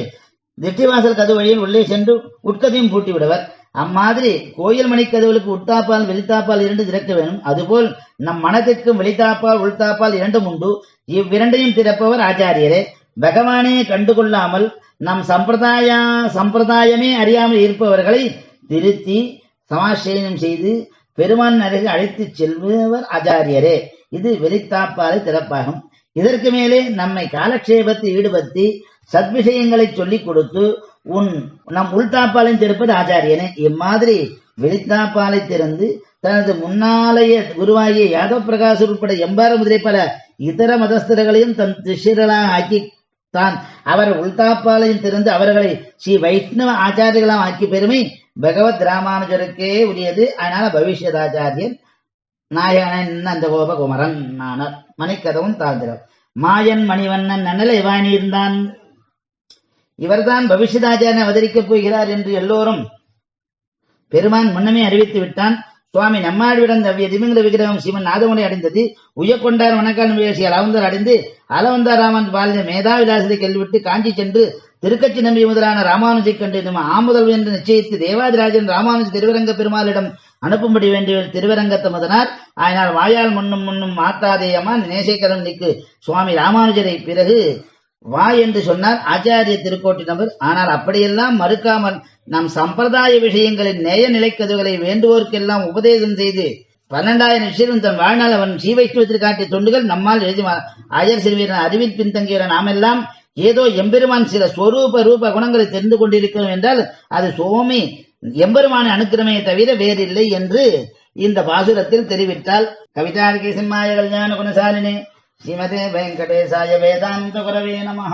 திட்டிவாசல் கதவு வழியில் உள்ளே சென்று உட்கதையும் பூட்டி விடுவர். அம்மாதிரி கோயில் மணிக்கதவுகளுக்கு உட்தாப்பால் வெளித்தாப்பால் இரண்டு திறக்க வேண்டும். அதுபோல் நம் மனதிற்கும் வெளித்தாப்பால் உள்தாப்பால் இரண்டும் உண்டு. இவ்விரண்டையும் திறப்பவர் ஆச்சாரியரே. பகவானே கண்டுகொள்ளாமல் நம் சம்பிரதாயமே அறியாமல் இருப்பவர்களை திருத்தி சமாசயனம் செய்து பெருமான் அருகே அழைத்து செல்பவர் ஆச்சாரியரே. இது வெளித்தாப்பாலை திறப்பாகும். இதற்கு மேலே நம்மை காலக்ஷேபத்தை ஈடுபடுத்தி சத்விஷயங்களை சொல்லிக் கொடுத்து நம் உள்தாப்பாலையும் திறப்பது ஆச்சாரியனே. இம்மாதிரி வெளித்தாப்பாலை திறந்து தனது முன்னாளைய குருவாகிய யாதவ பிரகாசர் உட்பட எம்பார முதலை பல இதர மதஸ்தர்களையும் தன் திஷிரலாக ஆக்கி தான் அவர் உள்தாப்பாலையும் திறந்து அவர்களை ஸ்ரீ வைஷ்ணவ ஆச்சாரியர்களாம் ஆக்கி பெருமை பகவத் ராமானுஜருக்கே உரியது. அதனால பவிஷ்யதாச்சாரியர் நாயகன் நந்தகோப குமரன் நானார். மணிக்கதவும் தாழ்ந்திரம். மாயன் மணிவண்ணன் நன்னலை வாணியிருந்தான். இவர்தான் பவிஷ்யதாச்சாரியனை அவதரிக்கப் போகிறார் என்று எல்லோரும் பெருமான் முன்னமே அறிவித்து விட்டான். சுவாமி நம்மாழ்விடம் தவ்விய திமிங்கல விக்கிரகம் சிவன் நாதமுனை அடைந்தது. உயக்கொண்டார் வணக்கான் முயற்சியால் அளவந்தார் அடைந்து அளவந்தார் ராமன் பாலின மேதாவிலாசத்தை கல்விட்டு காஞ்சி சென்று திருக்கச்சி நம்பி முதலான ராமானுஜை கண்டு ஆமுதல் என்று நிச்சயித்து தேவாதிராஜன் ராமானுஜ திருவரங்க பெருமாளிடம் அனுப்பும்படி வேண்டிய திருவரங்கத்த முதனார். ஆயினால் வாயால் முன்னும் மாத்தாதேயமா நேசேகரம் நிற்கு சுவாமி ராமானுஜரை பிறகு வா என்று சொன்னார் ஆச்சாரிய திருக்கோட்டி நபர். ஆனால் அப்படியெல்லாம் மறுக்காமல் நம் சம்பிரதாய விஷயங்களின் நேய நிலைக்கதுகளை வேண்டுவோருக்கெல்லாம் உபதேசம் செய்து 12,000 நிச்சயம் தன் வாழ்நாள் அவன் ஸ்ரீவைஷ்ணவத்தில் காட்டிய தொண்டுகள் நம்மால் எழுதி ஆயர் சிறுவீரன் அறிவில் பின்தங்கிய நாமெல்லாம் ஏதோ எம்பெருமான் சில ஸ்வரூப ரூப குணங்களை தெரிந்து கொண்டிருக்கிறோம் என்றால் அது சுவாமி எம்பெருமான அனுக்கிரமையை தவிர வேறில்லை என்று இந்த பாசுரத்தில் தெரிவித்தால். கவிதார்கி சிம்மாய கல்யாண குணசாலினே ஸ்ரீமதே வெங்கடேசாய வேதாந்த குரவே நமஹ.